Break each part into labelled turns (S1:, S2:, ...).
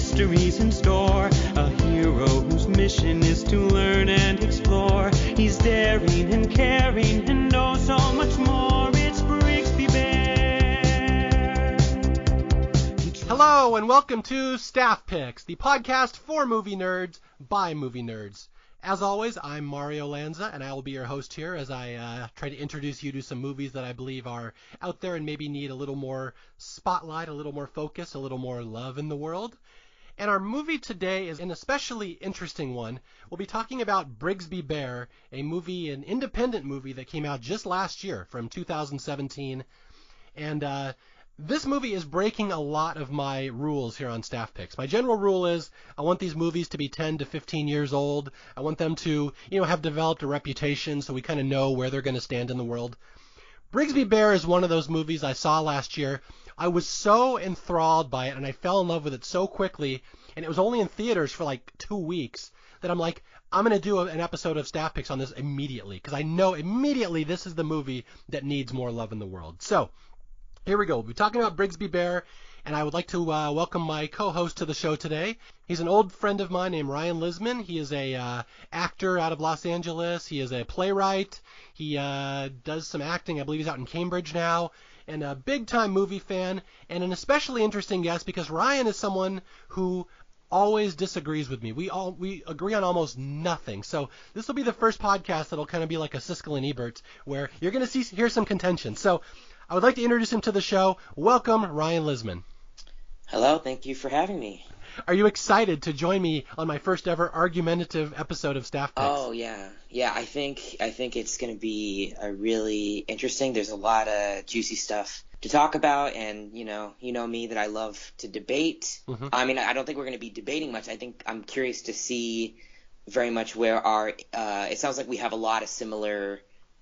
S1: mysteries in store. A hero whose mission is to learn and explore. He's daring and caring and oh so much more. It's Brigsby Bear.
S2: Hello and welcome to Staff Picks, the podcast for movie nerds by movie nerds. As always, I'm Mario Lanza, and I will be your host here as I try to introduce you to some movies that I believe are out there and maybe need a little more spotlight, a little more focus, a little more love in the world. And our movie today is an especially interesting one. We'll be talking about Brigsby Bear, an independent movie that came out just last year from 2017. And this movie is breaking a lot of my rules here on Staff Picks. My general rule is I want these movies to be 10 to 15 years old. I want them to, have developed a reputation so we kind of know where they're going to stand in the world. Brigsby Bear is one of those movies I saw last year. I was so enthralled by it, and I fell in love with it so quickly, and it was only in theaters for like 2 weeks, that I'm like, I'm going to do an episode of Staff Picks on this immediately, because I know immediately this is the movie that needs more love in the world. So, here we go. We'll be talking about Brigsby Bear, and I would like to welcome my co-host to the show today. He's an old friend of mine named Ryan Lisman. He is a actor out of Los Angeles. He is a playwright. He does some acting. I believe he's out in Cambridge now, and a big-time movie fan, and an especially interesting guest because Ryan is someone who always disagrees with me. We agree on almost nothing. So this will be the first podcast that'll kind of be like a Siskel and Ebert, where you're going to hear some contention. So I would like to introduce him to the show. Welcome, Ryan Lisman.
S3: Hello, thank you for having me.
S2: Are you excited to join me on my first ever argumentative episode of Staff Picks?
S3: Oh, yeah. Yeah, I think it's going to be really interesting. There's a lot of juicy stuff to talk about, and you know me that I love to debate. Mm-hmm. I mean, I don't think we're going to be debating much. I think I'm curious to see very much where it sounds like we have a lot of similar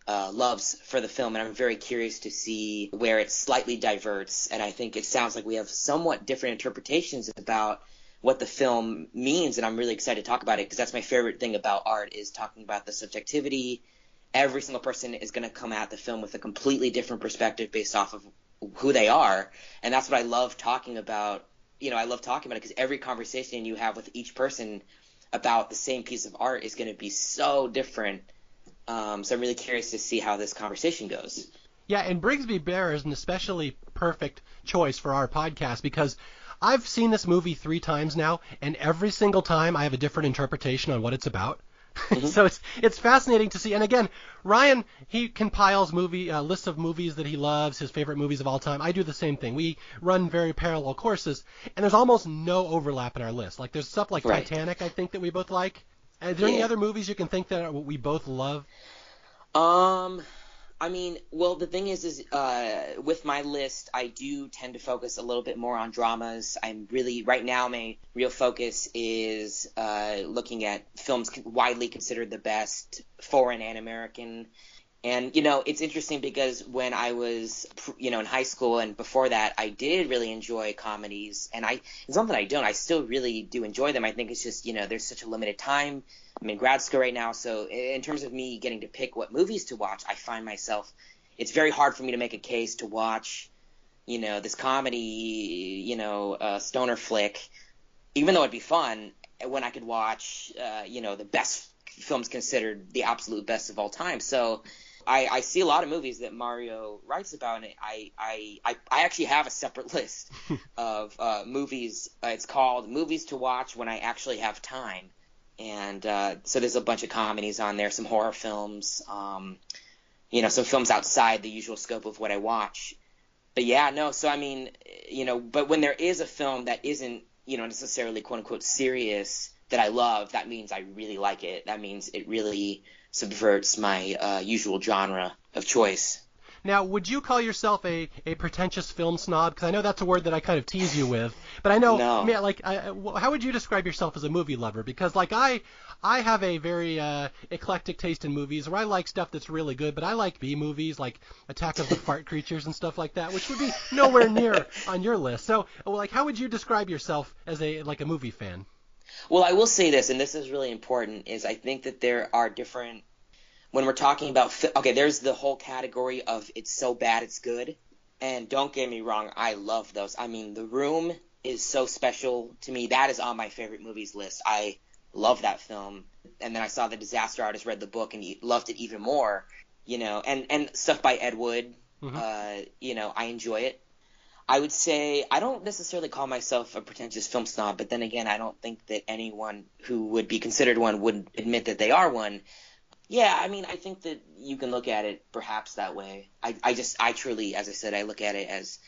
S3: loves for the film, and I'm very curious to see where it slightly diverts, and I think it sounds like we have somewhat different interpretations about what the film means, and I'm really excited to talk about it because that's my favorite thing about art is talking about the subjectivity. Every single person is going to come at the film with a completely different perspective based off of who they are, and that's what I love talking about. I love talking about it because every conversation you have with each person about the same piece of art is going to be so different. So I'm really curious to see how this conversation goes.
S2: Yeah, and Brigsby Bear is an especially perfect choice for our podcast because I've seen this movie 3 times now, and every single time I have a different interpretation on what it's about. Mm-hmm. So it's fascinating to see. And again, Ryan, he compiles lists of movies that he loves, his favorite movies of all time. I do the same thing. We run very parallel courses, and there's almost no overlap in our list. Like there's stuff like right. Titanic, I think, that we both like. Are there any other movies you can think that we both love?
S3: I mean, well, the thing is with my list, I do tend to focus a little bit more on dramas. Right now, my real focus is looking at films widely considered the best, foreign and American. And, it's interesting because when I was, in high school and before that, I did really enjoy comedies. And it's not that I don't. I still really do enjoy them. I think it's just, there's such a limited time. I'm in grad school right now. So in terms of me getting to pick what movies to watch, I find myself – it's very hard for me to make a case to watch, this comedy, stoner flick, even though it'd be fun, when I could watch, the best films considered the absolute best of all time. So – I see a lot of movies that Mario writes about, and I actually have a separate list of movies. It's called Movies to Watch When I Actually Have Time. And so there's a bunch of comedies on there, some horror films, some films outside the usual scope of what I watch. But yeah, no, so I mean, but when there is a film that isn't, necessarily quote-unquote serious that I love, that means I really like it. That means it really subverts my usual genre of choice.
S2: Now, would you call yourself a pretentious film snob? Because I know that's a word that I kind of tease you with. But I know,
S3: no.
S2: How would you describe yourself as a movie lover? Because, I have a very eclectic taste in movies where I like stuff that's really good, but I like B-movies like Attack of the Fart Creatures and stuff like that, which would be nowhere near on your list. So, how would you describe yourself as a movie fan?
S3: Well, I will say this, and this is really important, is I think that there are different – when we're talking about – okay, there's the whole category of it's so bad it's good. And don't get me wrong, I love those. I mean, The Room is so special to me. That is on my favorite movies list. I love that film. And then I saw The Disaster Artist, read the book, and loved it even more. And stuff by Ed Wood, I enjoy it. I would say I don't necessarily call myself a pretentious film snob, but then again, I don't think that anyone who would be considered one would admit that they are one. Yeah, I mean, I think that you can look at it perhaps that way. I truly, as I said, I look at it as,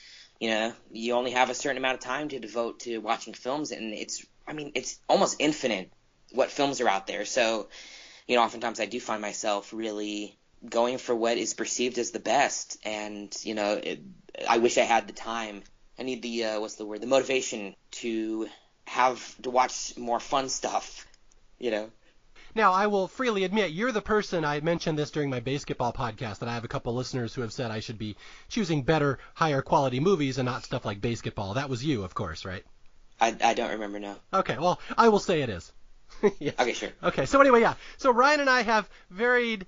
S3: you only have a certain amount of time to devote to watching films, and it's almost infinite what films are out there. So, oftentimes I do find myself really going for what is perceived as the best, and I wish I had the time. I need the motivation to watch more fun stuff.
S2: Now, I will freely admit, you're the person, I mentioned this during my basketball podcast, that I have a couple listeners who have said I should be choosing better, higher quality movies and not stuff like basketball. That was you, of course, right?
S3: I don't remember, no.
S2: Okay, well, I will say it is. Yes.
S3: Okay, sure.
S2: Okay, so anyway, yeah. So Ryan and I have very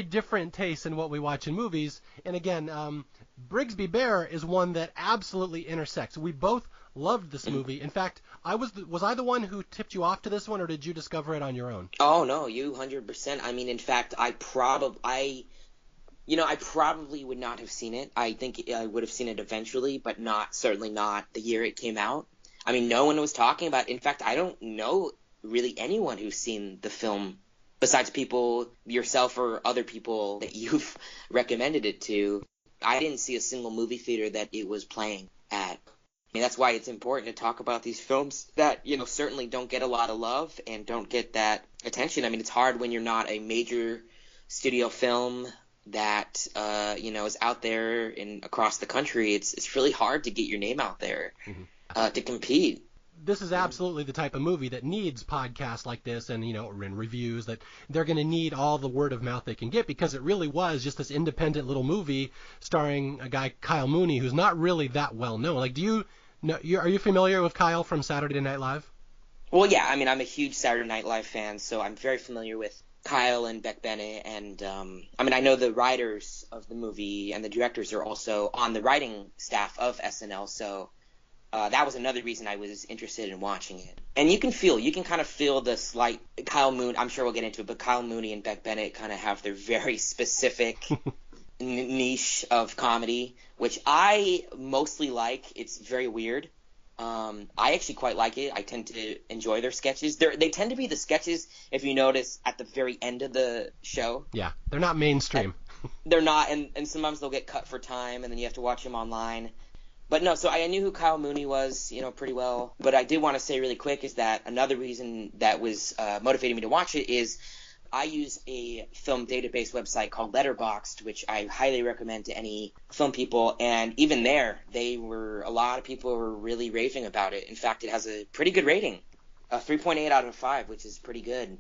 S2: different tastes in what we watch in movies. And again, Brigsby Bear is one that absolutely intersects. We both loved this movie. In fact, was I the one who tipped you off to this one, or did you discover it on your own?
S3: Oh no, you 100%. I mean, in fact, I probably would not have seen it. I think I would have seen it eventually, but certainly not the year it came out. I mean, no one was talking about it. In fact, I don't know really anyone who's seen the film besides people, yourself or other people that you've recommended it to. I didn't see a single movie theater that it was playing at. I mean, that's why it's important to talk about these films that, certainly don't get a lot of love and don't get that attention. I mean, it's hard when you're not a major studio film that, is out there across the country. It's really hard to get your name out there to compete.
S2: This is absolutely the type of movie that needs podcasts like this and, and reviews, that they're going to need all the word of mouth they can get, because it really was just this independent little movie starring a guy, Kyle Mooney, who's not really that well known. Like, are you familiar with Kyle from Saturday Night Live?
S3: Well, yeah. I mean, I'm a huge Saturday Night Live fan, so I'm very familiar with Kyle and Beck Bennett. And, I know the writers of the movie and the directors are also on the writing staff of SNL, so that was another reason I was interested in watching it. And you can kind of feel the slight Kyle Mooney, I'm sure we'll get into it, but Kyle Mooney and Beck Bennett kind of have their very specific niche of comedy, which I mostly like. It's very weird. I actually quite like it. I tend to enjoy their sketches. They tend to be the sketches, if you notice, at the very end of the show.
S2: Yeah, they're not mainstream.
S3: They're not, and sometimes they'll get cut for time, and then you have to watch them online. But no, so I knew who Kyle Mooney was, pretty well. But I did want to say really quick is that another reason that was motivating me to watch it is I use a film database website called Letterboxd, which I highly recommend to any film people. And even there, a lot of people were really raving about it. In fact, it has a pretty good rating, a 3.8 out of 5, which is pretty good.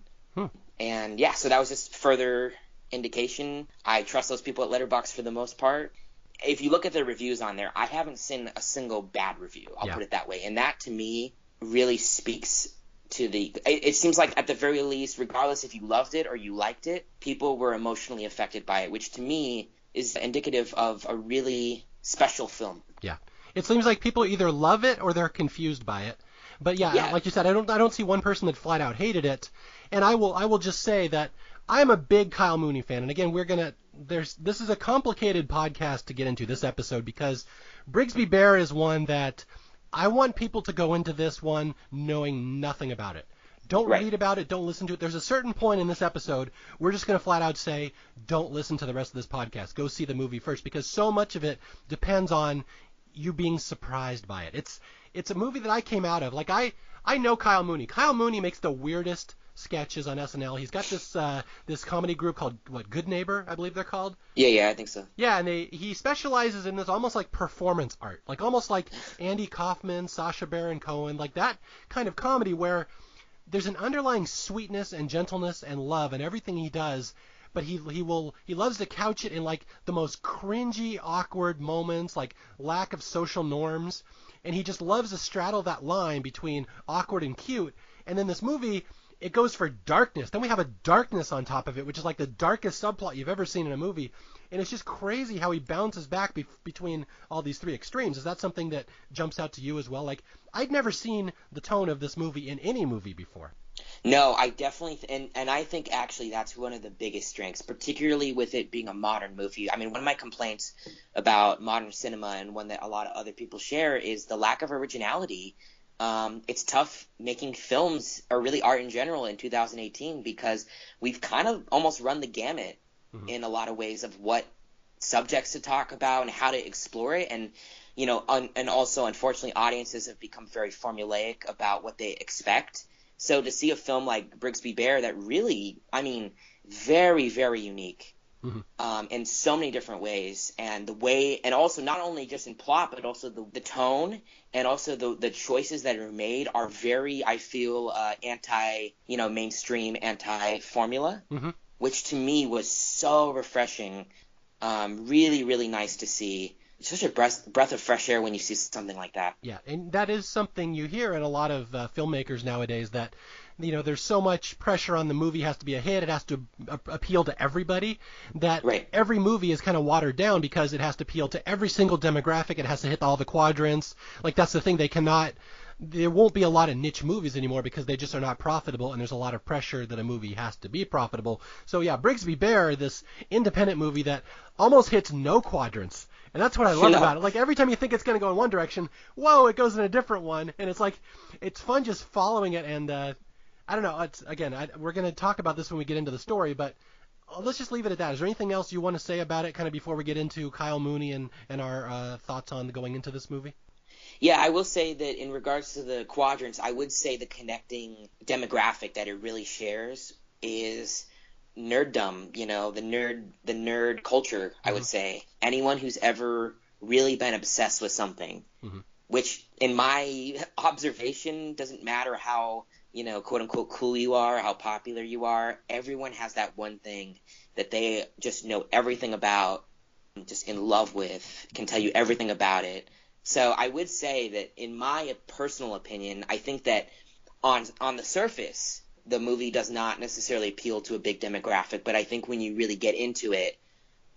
S3: And yeah, so that was just further indication. I trust those people at Letterboxd for the most part. If you look at the reviews on there, I haven't seen a single bad review. I'll put it that way. And that, to me, really speaks to it seems like at the very least, regardless if you loved it or you liked it, people were emotionally affected by it, which to me is indicative of a really special film. Yeah.
S2: It seems like people either love it or they're confused by it. But yeah, like you said, I don't see one person that flat out hated it. And I will just say that I'm a big Kyle Mooney fan. And again, this is a complicated podcast to get into this episode, because Brigsby Bear is one that I want people to go into this one knowing nothing about it. Don't read about it. Don't listen to it. There's a certain point in this episode we're just going to flat out say, don't listen to the rest of this podcast. Go see the movie first, because so much of it depends on you being surprised by it. It's a movie that I came out of. Like, I know Kyle Mooney. Kyle Mooney makes the weirdest sketches on SNL. He's got this comedy group called Good Neighbor, I believe they're called.
S3: Yeah, I think so.
S2: Yeah, and he specializes in this almost like performance art, like almost like Andy Kaufman, Sacha Baron Cohen, like that kind of comedy where there's an underlying sweetness and gentleness and love in everything he does, but he loves to couch it in like the most cringy, awkward moments, like lack of social norms, and he just loves to straddle that line between awkward and cute. And then this movie, it goes for darkness. Then we have a darkness on top of it, which is like the darkest subplot you've ever seen in a movie. And it's just crazy how he bounces back between all these three extremes. Is that something that jumps out to you as well? Like, I'd never seen the tone of this movie in any movie before.
S3: No, I definitely and I think actually that's one of the biggest strengths, particularly with it being a modern movie. I mean, one of my complaints about modern cinema, and one that a lot of other people share, is the lack of originality. It's tough making films, or really art in general, in 2018, because we've kind of almost run the gamut in a lot of ways of what subjects to talk about and how to explore it. And and also, unfortunately, audiences have become very formulaic about what they expect. So to see a film like Brigsby Bear that really, I mean, very, very unique in so many different ways, and the way, and also not only just in plot, but also the tone, and also the choices that are made are very, I feel, mainstream, anti-formula, which to me was so refreshing. Really, really nice to see. It's such a breath of fresh air when you see something like that.
S2: Yeah, and that is something you hear in a lot of filmmakers nowadays, that there's so much pressure on the movie. Has to be a hit, it has to appeal to everybody, that every movie is kind of watered down because it has to appeal to every single demographic. It has to hit all the quadrants. Like, that's the thing, there won't be a lot of niche movies anymore because they just are not profitable, and there's a lot of pressure that a movie has to be profitable. So yeah, Brigsby Bear, this independent movie that almost hits no quadrants. And that's what I love about it. Like, every time you think it's going to go in one direction, whoa, it goes in a different one. And it's like, it's fun just following it. And I don't know. We're going to talk about this when we get into the story, but let's just leave it at that. Is there anything else you want to say about it kind of before we get into Kyle Mooney and our thoughts on going into this movie?
S3: Yeah, I will say that in regards to the quadrants, I would say the connecting demographic that it really shares is nerddom, the nerd culture, I would say. Anyone who's ever really been obsessed with something, which in my observation doesn't matter how, quote unquote cool you are, how popular you are, everyone has that one thing that they just know everything about, just in love with, can tell you everything about it. So I would say that in my personal opinion, I think that on the surface, the movie does not necessarily appeal to a big demographic, but I think when you really get into it,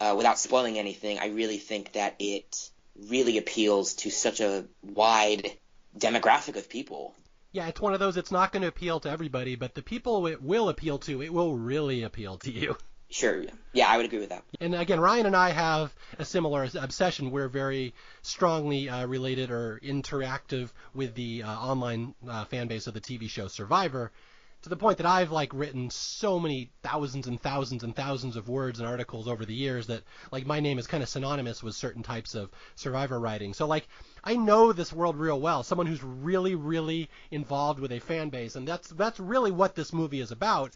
S3: without spoiling anything, I really think that it really appeals to such a wide demographic of people.
S2: Yeah, it's one of those, it's not going to appeal to everybody, but the people it will appeal to, it will really appeal to you.
S3: Sure. Yeah, I would agree with that.
S2: And again, Ryan and I have a similar obsession. We're very strongly related or interactive with the online fan base of the TV show Survivor, to the point that I've written so many thousands and thousands and thousands of words and articles over the years that my name is kind of synonymous with certain types of Survivor writing. So I know this world real well. Someone who's really, really involved with a fan base, and that's really what this movie is about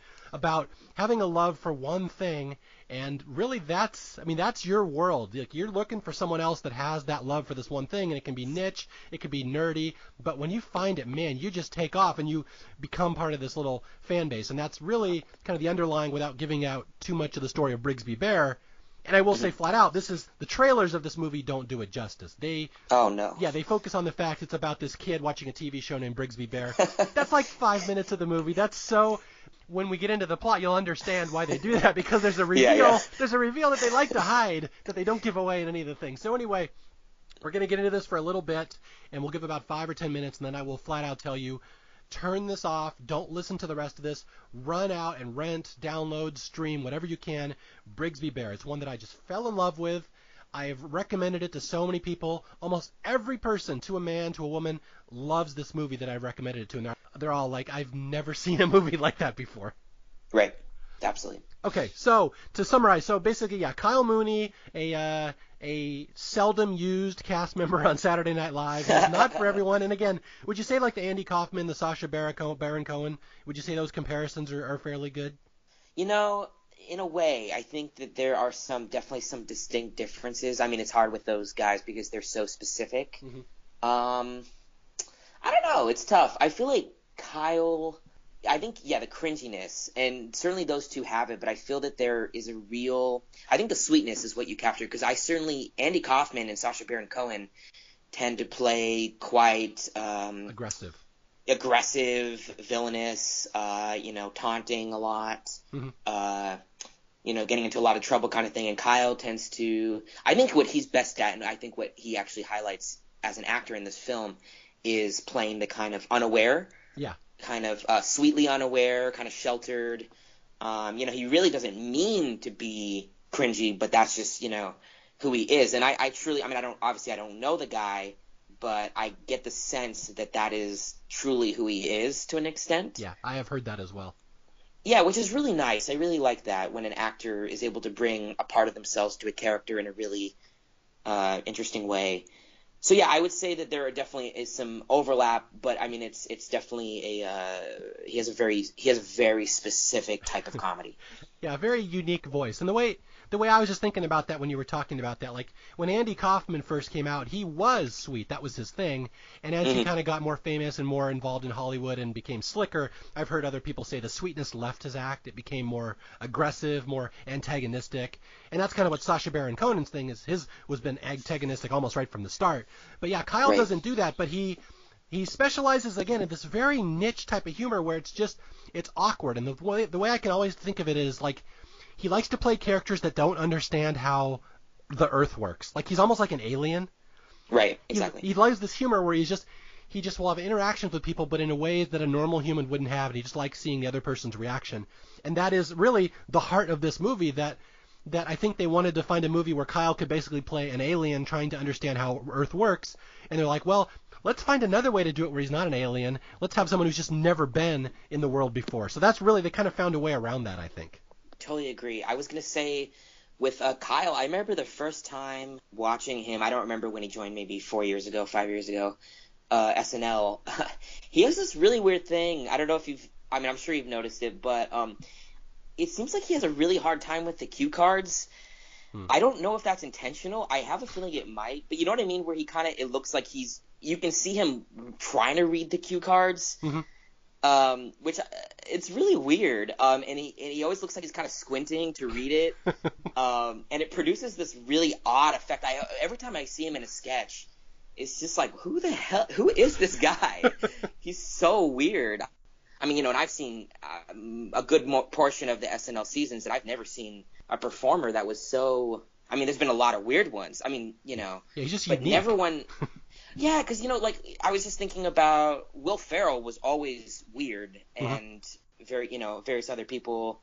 S2: having a love for one thing. And really, that's your world. You're looking for someone else that has that love for this one thing, and it can be niche, it can be nerdy, but when you find it, man, you just take off and you become part of this little fan base. And that's really kind of the underlying, without giving out too much of the story of Brigsby Bear. And I will say flat out, the trailers of this movie don't do it justice.
S3: Oh, no.
S2: Yeah, they focus on the fact it's about this kid watching a TV show named Brigsby Bear. That's 5 minutes of the movie. When we get into the plot, you'll understand why they do that, because there's a reveal. Yeah. There's a reveal that they like to hide, that they don't give away in any of the things. So anyway, we're going to get into this for a little bit, and we'll give about 5 or 10 minutes, and then I will flat out tell you, turn this off, don't listen to the rest of this, run out and rent, download, stream, whatever you can, Brigsby Bear. It's one that I just fell in love with. I've recommended it to so many people. Almost every person, to a man, to a woman, loves this movie that I've recommended it to. And they're all like, I've never seen a movie like that before.
S3: Right. Absolutely.
S2: Okay, so to summarize, basically, yeah, Kyle Mooney, a seldom used cast member on Saturday Night Live. He's not for everyone. And again, would you say the Andy Kaufman, the Sacha Baron Cohen, would you say those comparisons are fairly good?
S3: In a way, I think that there are definitely some distinct differences. I mean, it's hard with those guys because they're so specific. I don't know. It's tough. I feel like Kyle, I think, the cringiness, and certainly those two have it, but I feel that there is I think the sweetness is what you captured, because Andy Kaufman and Sacha Baron Cohen tend to play quite
S2: aggressive.
S3: aggressive, villainous, taunting a lot, getting into a lot of trouble kind of thing. And Kyle tends to, I think what he's best at, and I think what he actually highlights as an actor in this film, is playing the kind of unaware, kind of sweetly unaware, kind of sheltered. He really doesn't mean to be cringy, but that's just, who he is. And I truly, I don't know the guy, but I get the sense that is truly who he is to an extent.
S2: Yeah, I have heard that as well.
S3: Yeah, which is really nice. I really like that when an actor is able to bring a part of themselves to a character in a really interesting way. So yeah, I would say that there definitely is some overlap, but I mean it's definitely he has a very specific type of comedy.
S2: Yeah, a very unique voice. And the way I was just thinking about that when you were talking about that, like when Andy Kaufman first came out, he was sweet. That was his thing. And as he kind of got more famous and more involved in Hollywood and became slicker, I've heard other people say the sweetness left his act. It became more aggressive, more antagonistic. And that's kind of what Sacha Baron Cohen's thing is. His was been antagonistic almost right from the start. But yeah, Kyle doesn't do that, but he specializes again in this very niche type of humor where it's awkward. And the way I can always think of it is like he likes to play characters that don't understand how the Earth works. Like he's almost like an alien.
S3: Right, exactly.
S2: He likes this humor where he just will have interactions with people, but in a way that a normal human wouldn't have, and he just likes seeing the other person's reaction. And that is really the heart of this movie, that I think they wanted to find a movie where Kyle could basically play an alien trying to understand how Earth works. And they're like, well, let's find another way to do it where he's not an alien. Let's have someone who's just never been in the world before. So that's really, they kind of found a way around that, I think.
S3: Totally agree. I was going to say with Kyle, I remember the first time watching him, I don't remember when he joined, maybe 5 years ago, SNL. He has this really weird thing. I don't know if I'm sure you've noticed it, but it seems like he has a really hard time with the cue cards. I don't know if that's intentional. I have a feeling it might, but you know what I mean? Where it looks like you can see him trying to read the cue cards. Which it's really weird. And he always looks like he's kind of squinting to read it. And it produces this really odd effect. Every time I see him in a sketch, it's just like, who is this guy? He's so weird. I mean, and I've seen a good portion of the SNL seasons, and I've never seen a performer that was so. I mean, there's been a lot of weird ones. I mean,
S2: yeah, he's just
S3: but
S2: unique.
S3: Never one. Yeah, because like I was just thinking about Will Ferrell was always weird, and various other people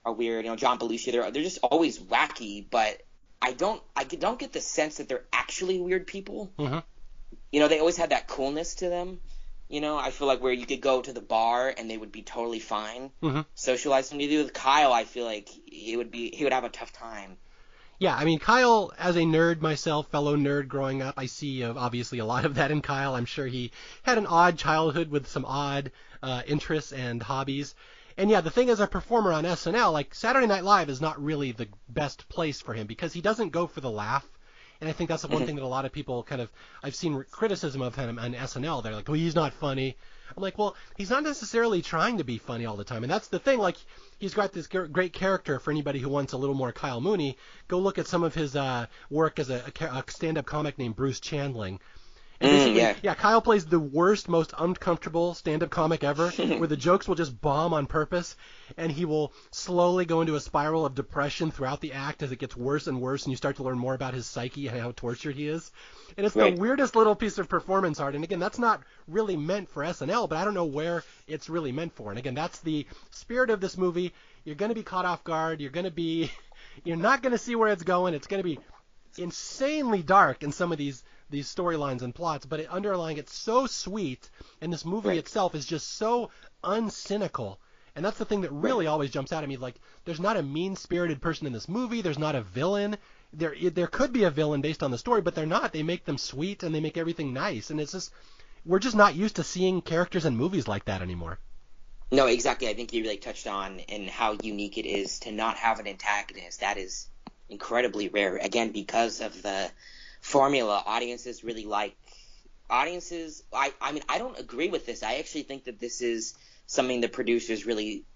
S3: are weird. John Belushi, they're just always wacky. But I don't get the sense that they're actually weird people. They always had that coolness to them. I feel like where you could go to the bar and they would be totally fine socializing. You do with Kyle, I feel like he would have a tough time.
S2: Yeah, I mean, Kyle, as a nerd myself, fellow nerd growing up, I see obviously a lot of that in Kyle. I'm sure he had an odd childhood with some odd interests and hobbies. And yeah, the thing as a performer on SNL, like Saturday Night Live is not really the best place for him because he doesn't go for the laugh. And I think that's the one thing that a lot of people I've seen criticism of him on SNL. They're like, well, he's not funny. I'm like, well, he's not necessarily trying to be funny all the time. And that's the thing. Like, he's got this great character for anybody who wants a little more Kyle Mooney. Go look at some of his work as a stand-up comic named Bruce Chandling. And basically, Kyle plays the worst, most uncomfortable stand-up comic ever, where the jokes will just bomb on purpose, and he will slowly go into a spiral of depression throughout the act as it gets worse and worse, and you start to learn more about his psyche and how tortured he is. And it's the weirdest little piece of performance art. And again, that's not really meant for SNL, but I don't know where it's really meant for. And again, that's the spirit of this movie. You're going to be caught off guard. You're not going to see where it's going. It's going to be insanely dark in some of these storylines and plots, but underlying it's so sweet, and this movie itself is just so uncynical. And that's the thing that really always jumps out at me. Like, there's not a mean-spirited person in this movie. There's not a villain. There could be a villain based on the story, but they're not. They make them sweet, and they make everything nice. And it's just, we're just not used to seeing characters in movies like that anymore.
S3: No, exactly. I think you really touched on and how unique it is to not have an antagonist. That is incredibly rare. Again, because of the formula, audiences really like. Audiences, I mean, I don't agree with this. I actually think that this is something the producers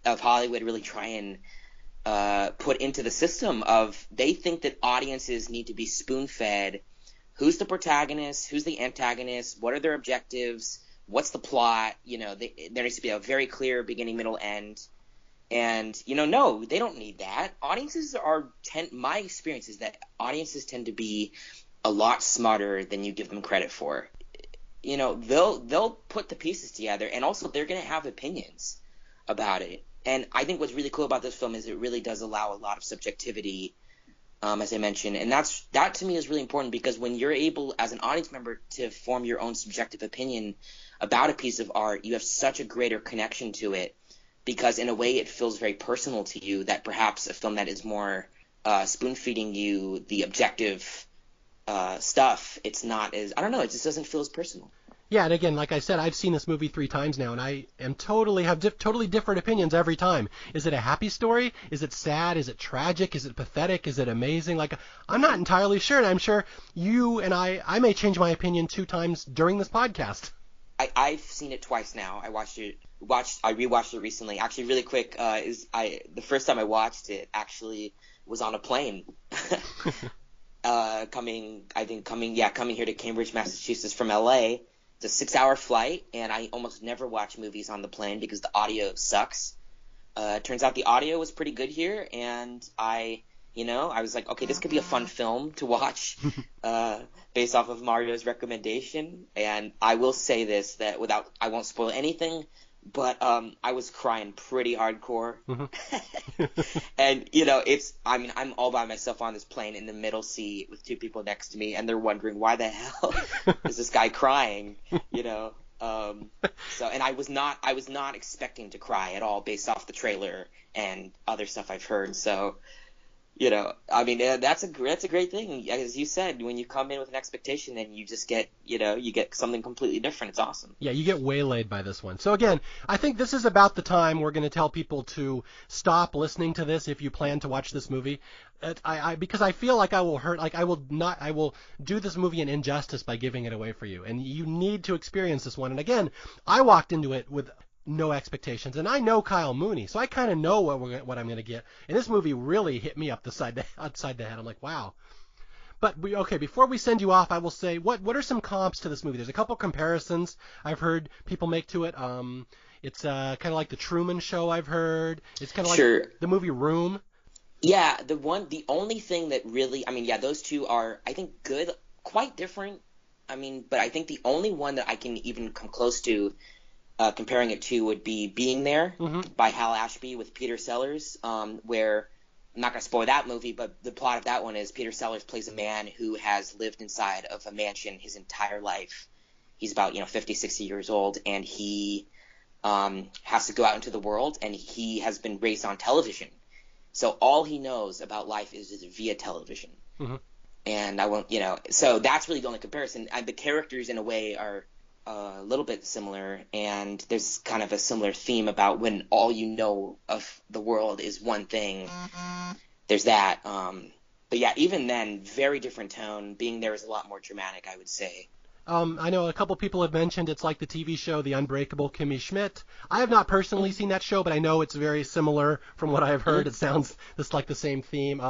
S3: of Hollywood really try and put into the system of, they think that audiences need to be spoon-fed. Who's the protagonist? Who's the antagonist? What are their objectives? what's the plot? There needs to be a very clear beginning, middle, end. And, no, they don't need that. My experience is that audiences tend to be a lot smarter than you give them credit for. They'll put the pieces together, and also they're going to have opinions about it. And I think what's really cool about this film is it really does allow a lot of subjectivity, as I mentioned. And that to me is really important, because when you're able as an audience member to form your own subjective opinion about a piece of art, you have such a greater connection to it, because in a way it feels very personal to you that perhaps a film that is more spoon-feeding you the objective stuff, it's not as, I don't know, it just doesn't feel as personal.
S2: Yeah, and again, like I said, I've seen this movie 3 times now, and I am totally different opinions every time. Is it a happy story? Is it sad? Is it tragic? Is it pathetic? Is it amazing? Like, I'm not entirely sure, and I'm sure you and I may change my opinion 2 times during this podcast.
S3: I've seen it twice now. I rewatched it recently. Actually, really quick, the first time I watched it actually was on a plane. coming here to Cambridge, Massachusetts from LA. It's a 6-hour flight, and I almost never watch movies on the plane because the audio sucks. Turns out the audio was pretty good here, and I was like, okay, this could be a fun film to watch based off of Mario's recommendation. And I will say this, that I won't spoil anything, but I was crying pretty hardcore. Mm-hmm. And, I'm all by myself on this plane in the middle seat with 2 people next to me, and they're wondering, why the hell is this guy crying, and I was not expecting to cry at all based off the trailer and other stuff I've heard. So, that's a great thing. As you said, when you come in with an expectation and you just get, you get something completely different. It's awesome.
S2: Yeah, you get waylaid by this one. So again, I think this is about the time we're going to tell people to stop listening to this if you plan to watch this movie. Because I feel like I will do this movie an injustice by giving it away for you. And you need to experience this one. And again, I walked into it with no expectations, and I know Kyle Mooney, so I kind of know what I'm going to get. And this movie really hit me upside the head. I'm like, wow. But before we send you off, I will say what are some comps to this movie? There's a couple comparisons I've heard people make to it. It's kind of like the Truman Show. I've heard it's kind of like the movie Room.
S3: Yeah, the only thing that really, those two are, I think, good, quite different. But I think the only one that I can even come close to comparing it to would be Being There, mm-hmm. by Hal Ashby with Peter Sellers, where, I'm not going to spoil that movie, but the plot of that one is Peter Sellers plays a man who has lived inside of a mansion his entire life. He's about 50, 60 years old, and he has to go out into the world, and he has been raised on television. So all he knows about life is via television. Mm-hmm. And I won't, so that's really the only comparison. The characters in a way are a little bit similar, and there's kind of a similar theme about when all you know of the world is one thing. Mm-hmm. There's that. But yeah, even then, very different tone. Being There is a lot more dramatic, I would say.
S2: I know a couple people have mentioned it's like the TV show The Unbreakable Kimmy Schmidt. I have not personally seen that show, but I know it's very similar from what I've heard. It sounds just like the same theme.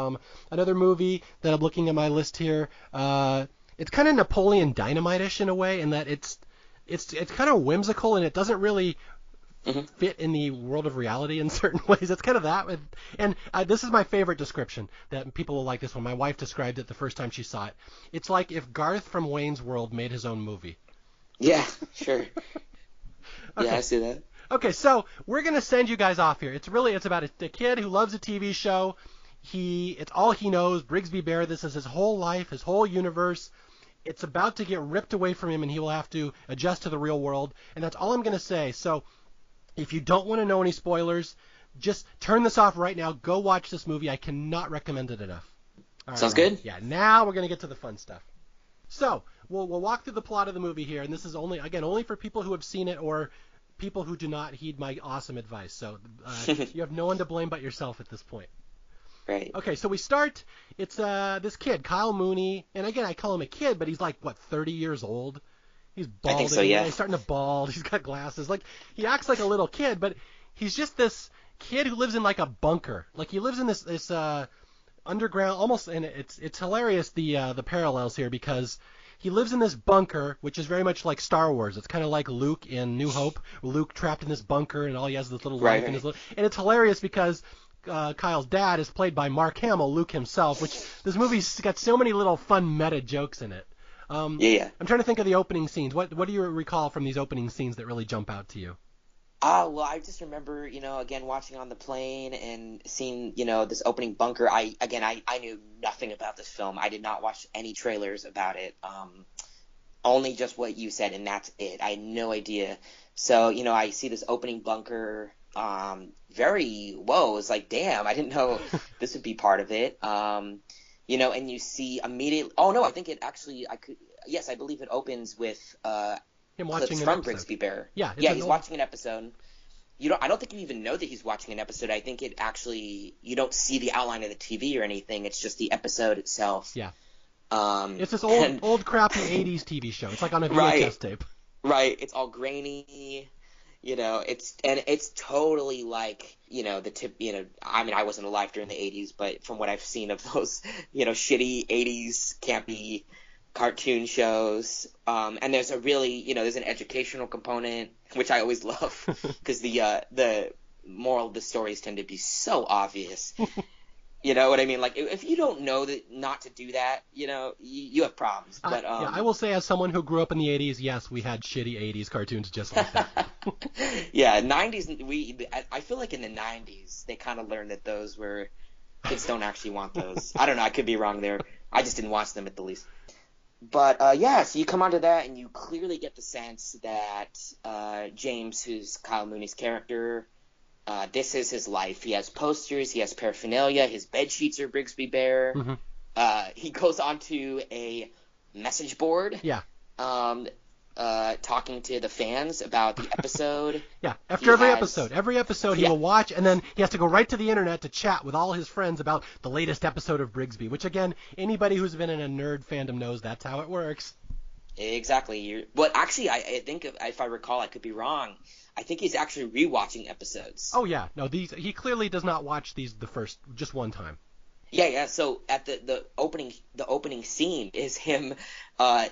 S2: Another movie that I'm looking at my list here, it's kind of Napoleon Dynamite-ish in a way, in that it's kind of whimsical, and it doesn't really fit in the world of reality in certain ways. It's kind of that. And this is my favorite description that people will like this one. My wife described it the first time she saw it. It's like if Garth from Wayne's World made his own movie.
S3: Yeah, sure.
S2: Okay.
S3: Yeah, I see that.
S2: Okay, so we're going to send you guys off here. It's about a kid who loves a TV show. It's all he knows. Brigsby Bear, this is his whole life, his whole universe. It's about to get ripped away from him, and he will have to adjust to the real world. And that's all I'm going to say. So if you don't want to know any spoilers, just turn this off right now. Go watch this movie. I cannot recommend it enough. All right,
S3: sounds good.
S2: Yeah, now we're going to get to the fun stuff. So we'll walk through the plot of the movie here, and this is only for people who have seen it or people who do not heed my awesome advice. So you have no one to blame but yourself at this point.
S3: Right.
S2: Okay, so we start. It's this kid, Kyle Mooney, and again, I call him a kid, but he's like, 30 years old? He's balding.
S3: I think so, yeah.
S2: He's starting to bald. He's got glasses. Like, he acts like a little kid, but he's just this kid who lives in like a bunker. Like, he lives in this underground, almost, and it's hilarious the parallels here, because he lives in this bunker, which is very much like Star Wars. It's kind of like Luke in New Hope. Luke trapped in this bunker, and all he has is this little life in his little... And it's hilarious because Kyle's dad is played by Mark Hamill, Luke himself, which this movie's got so many little fun meta jokes in it.
S3: Yeah.
S2: I'm trying to think of the opening scenes. What do you recall from these opening scenes that really jump out to you?
S3: Well, I just remember, again, watching on the plane and seeing, this opening bunker. I knew nothing about this film. I did not watch any trailers about it. Only just what you said, and that's it. I had no idea. So, I see this opening bunker. It's like, damn, I didn't know this would be part of it. And you see immediately. Oh no, I think it actually. I believe it opens with
S2: him watching
S3: clips from Brigsby Bear.
S2: Yeah,
S3: he's watching an episode. I don't think you even know that he's watching an episode. I think it actually, you don't see the outline of the TV or anything. It's just the episode itself.
S2: Yeah. It's this old crappy 80s TV show. It's like on a VHS tape.
S3: Right. It's all grainy. It's totally like, the tip, I wasn't alive during the 80s, but from what I've seen of those, shitty 80s campy cartoon shows, and there's a really, there's an educational component, which I always love, because the moral of the stories tend to be so obvious. You know what I mean? Like, if you don't know that not to do that, you have problems. But
S2: I will say, as someone who grew up in the 80s, yes, we had shitty 80s cartoons just like that.
S3: Yeah, 90s, I feel like in the 90s, they kind of learned that those were, kids don't actually want those. I don't know, I could be wrong there. I just didn't watch them at the least. But, so you come onto that, and you clearly get the sense that James, who's Kyle Mooney's character, this is his life. He has posters, he has paraphernalia, his bed sheets are Brigsby Bear.
S2: Mm-hmm.
S3: He goes onto a message board.
S2: Yeah.
S3: Talking to the fans about the episode.
S2: Yeah, every episode he will watch, and then he has to go right to the internet to chat with all his friends about the latest episode of Brigsby, which, again, anybody who's been in a nerd fandom knows that's how it works.
S3: Exactly. But actually, I think, if I recall, I could be wrong, I think he's actually rewatching episodes.
S2: Oh, yeah. No, he clearly does not watch these just one time.
S3: Yeah. So at the opening scene is him.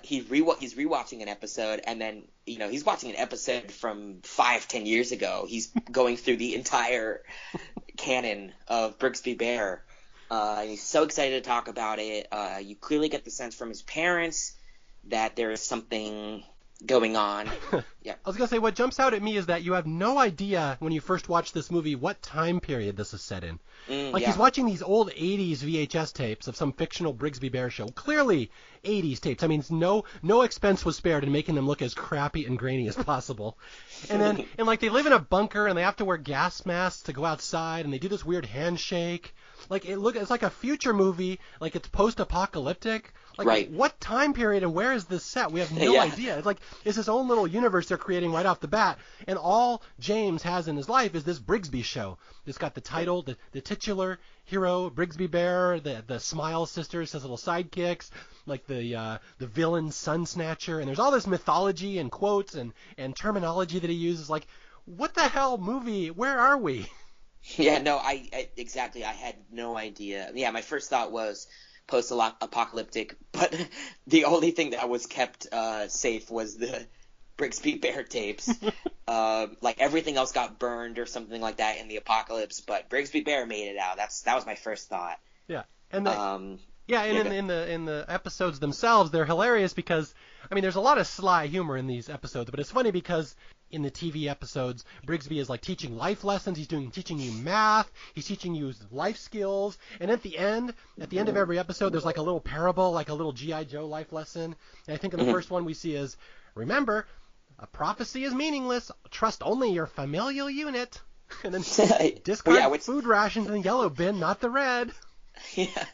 S3: He's rewatching an episode, and then he's watching an episode from 5-10 years ago. He's going through the entire canon of Brigsby Bear. He's so excited to talk about it. You clearly get the sense from his parents that there is something going on. Yeah.
S2: I was going to say, what jumps out at me is that you have no idea when you first watch this movie what time period this is set in. He's watching these old 80s VHS tapes of some fictional Brigsby Bear show. Clearly 80s tapes. I mean, no expense was spared in making them look as crappy and grainy as possible. And then, they live in a bunker, and they have to wear gas masks to go outside, and they do this weird handshake. It's like a future movie, like it's post-apocalyptic.
S3: Right.
S2: What time period and where is this set? We have no idea. It's like it's his own little universe they're creating right off the bat, and all James has in his life is this Brigsby show. It's got the title, the titular hero, Brigsby Bear, the Smile Sisters, his little sidekicks, like the villain Sun Snatcher, and there's all this mythology and quotes and terminology that he uses. Like, what the hell movie? Where are we?
S3: Yeah, no, exactly. I had no idea. Yeah, my first thought was post-apocalyptic, but the only thing that was kept safe was the Brigsby Bear tapes. Everything else got burned or something like that in the apocalypse, but Brigsby Bear made it out. That was my first thought.
S2: Yeah, and in the episodes themselves, they're hilarious because, there's a lot of sly humor in these episodes, but it's funny because in the TV episodes, Brigsby is teaching life lessons. He's teaching you math. He's teaching you life skills. And at the end of every episode, there's a little parable, like a little G.I. Joe life lesson. And I think in the first one we see is, remember, a prophecy is meaningless. Trust only your familial unit. And then discard food rations in the yellow bin, not the red.
S3: Yeah.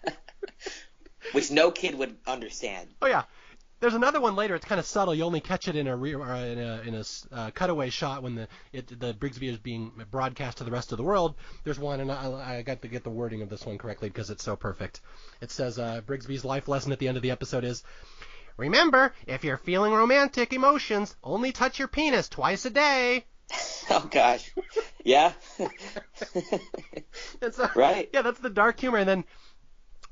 S3: Which no kid would understand.
S2: Oh yeah. There's another one later. It's kind of subtle. You only catch it in a cutaway shot when the Brigsby is being broadcast to the rest of the world. There's one, and I got to get the wording of this one correctly because it's so perfect. It says Brigsby's life lesson at the end of the episode is, remember, if you're feeling romantic emotions, only touch your penis twice a day.
S3: Oh gosh. Yeah.
S2: So,
S3: right.
S2: Yeah, that's the dark humor, and then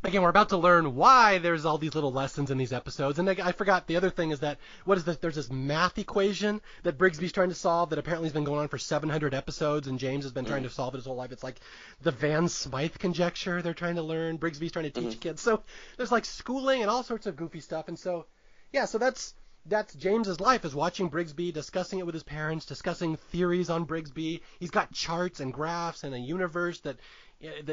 S2: Again, we're about to learn why there's all these little lessons in these episodes. And I forgot the other thing is that, there's this math equation that Brigsby's trying to solve that apparently has been going on for 700 episodes, and James has been trying to solve it his whole life. It's like the Van Smythe conjecture they're trying to learn. Brigsby's trying to teach kids. So there's like schooling and all sorts of goofy stuff. And so, yeah, so that's James's life, is watching Brigsby, discussing it with his parents, discussing theories on Brigsby. He's got charts and graphs and a universe that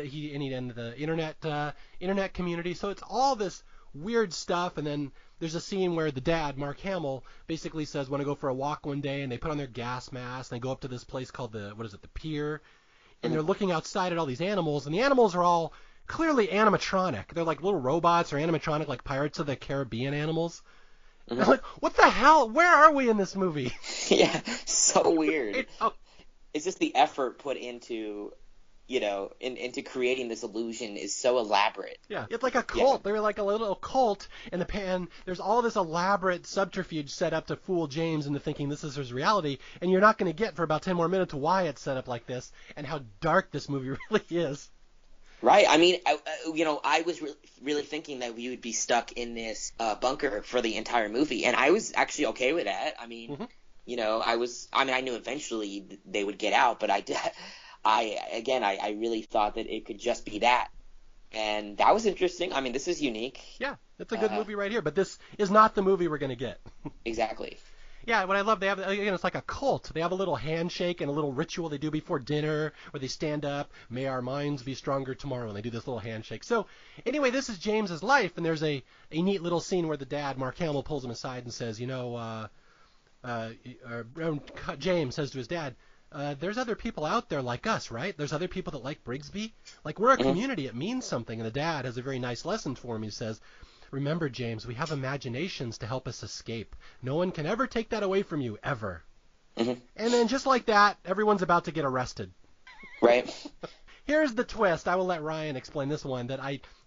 S2: he in the internet community. So it's all this weird stuff. And then there's a scene where the dad, Mark Hamill, basically says, want to go for a walk one day, and they put on their gas masks and they go up to this place called the pier, and they're looking outside at all these animals, and the animals are all clearly animatronic. They're like little robots or animatronic, like Pirates of the Caribbean animals. I'm like, what the hell? Where are we in this movie?
S3: Yeah, so weird. It's just the effort put into, into creating this illusion is so elaborate.
S2: Yeah, it's like a cult.
S3: Yeah.
S2: They're like a little cult, and there's all this elaborate subterfuge set up to fool James into thinking this is his reality, and you're not going to get for about 10 more minutes why it's set up like this and how dark this movie really is.
S3: Right. I mean, I was really thinking that we would be stuck in this bunker for the entire movie, and I was actually okay with that. I mean, I knew eventually they would get out, but I really thought that it could just be that. And that was interesting. I mean, this is unique.
S2: Yeah, it's a good movie right here, but this is not the movie we're going to get.
S3: Exactly.
S2: Yeah, what I love, it's like a cult. They have a little handshake and a little ritual they do before dinner where they stand up, may our minds be stronger tomorrow, and they do this little handshake. So anyway, this is James's life, and there's a neat little scene where the dad, Mark Hamill, pulls him aside and says, James says to his dad, there's other people out there like us, right? There's other people that like Brigsby. Like, we're a community. It means something. And the dad has a very nice lesson for him. He says, remember, James, we have imaginations to help us escape. No one can ever take that away from you, ever. And then just like that, everyone's about to get arrested.
S3: Right.
S2: Here's the twist. I will let Ryan explain this one that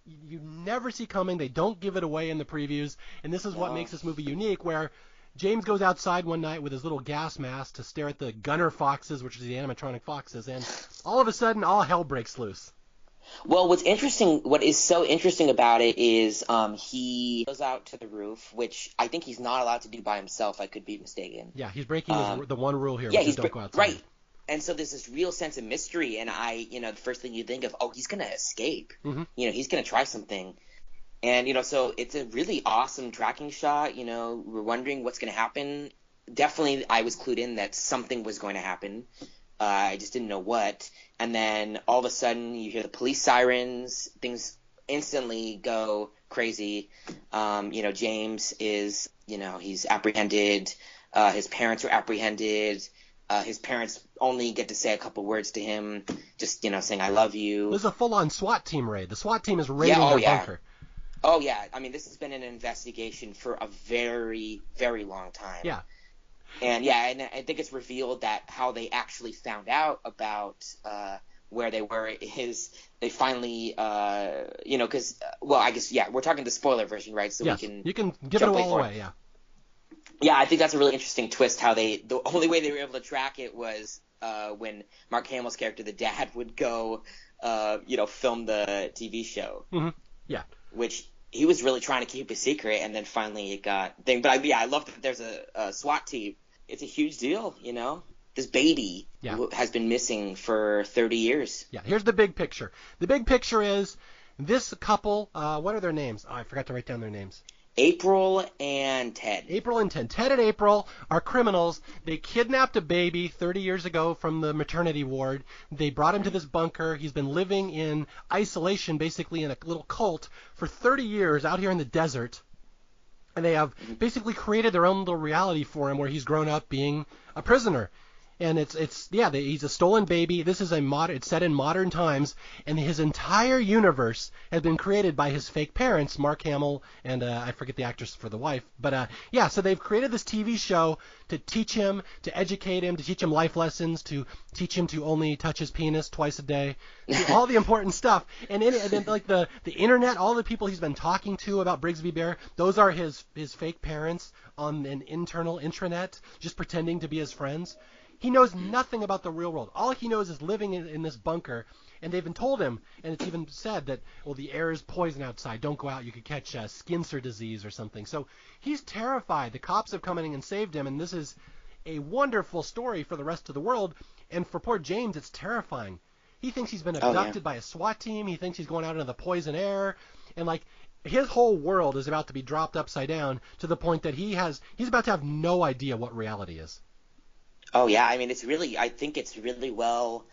S2: you never see coming. They don't give it away in the previews. And this is what makes this movie unique, where James goes outside one night with his little gas mask to stare at the gunner foxes, which is the animatronic foxes, and all of a sudden, all hell breaks loose.
S3: Well, what is so interesting about it is he goes out to the roof, which I think he's not allowed to do by himself. I could be mistaken.
S2: Yeah, he's breaking the one rule here,
S3: yeah,
S2: which is don't go outside.
S3: Right. And so there's this real sense of mystery, and the first thing you think of, he's going to escape. He's going to try something. And, so it's a really awesome tracking shot. We're wondering what's going to happen. Definitely I was clued in that something was going to happen. I just didn't know what. And then all of a sudden you hear the police sirens. Things instantly go crazy. James is, he's apprehended. His parents are apprehended. His parents only get to say a couple words to him, just, saying, I love you.
S2: There's a full-on SWAT team raid. The SWAT team is raiding their bunker.
S3: Oh, yeah. I mean, this has been an investigation for a very, very long time.
S2: Yeah.
S3: And, and I think it's revealed that how they actually found out about where they were is they finally, because, I guess, we're talking the spoiler version, right? So
S2: you can give it all away, yeah.
S3: Yeah, I think that's a really interesting twist, how the only way they were able to track it was when Mark Hamill's character, the dad, would go, film the TV show.
S2: Yeah.
S3: Which he was really trying to keep a secret, and then finally it got thing. But I love that there's a SWAT team. It's a huge deal, This baby has been missing for 30 years. Yeah,
S2: here's the big picture. The big picture is this couple, what are their names? Oh, I forgot to write down their names.
S3: April and Ted.
S2: April and Ted. Ted and April are criminals. They kidnapped a baby 30 years ago from the maternity ward. They brought him to this bunker. He's been living in isolation, basically in a little cult, for 30 years out here in the desert. And they have basically created their own little reality for him where he's grown up being a prisoner. And he's a stolen baby. This is it's set in modern times, and his entire universe has been created by his fake parents, Mark Hamill, and I forget the actress for the wife. But so they've created this TV show to teach him, to educate him, to teach him life lessons, to teach him to only touch his penis twice a day, all the important stuff. And then like the internet, all the people he's been talking to about Brigsby Bear, those are his fake parents on an internal intranet, just pretending to be his friends. He knows nothing about the real world. All he knows is living in this bunker, and they've been told him, and it's even said that, well, the air is poison outside. Don't go out. You could catch skin sore disease or something. So he's terrified. The cops have come in and saved him, and this is a wonderful story for the rest of the world. And for poor James, it's terrifying. He thinks he's been abducted by a SWAT team. He thinks he's going out into the poison air, and like his whole world is about to be dropped upside down to the point that he's about to have no idea what reality is.
S3: Oh yeah, I mean I think it's really well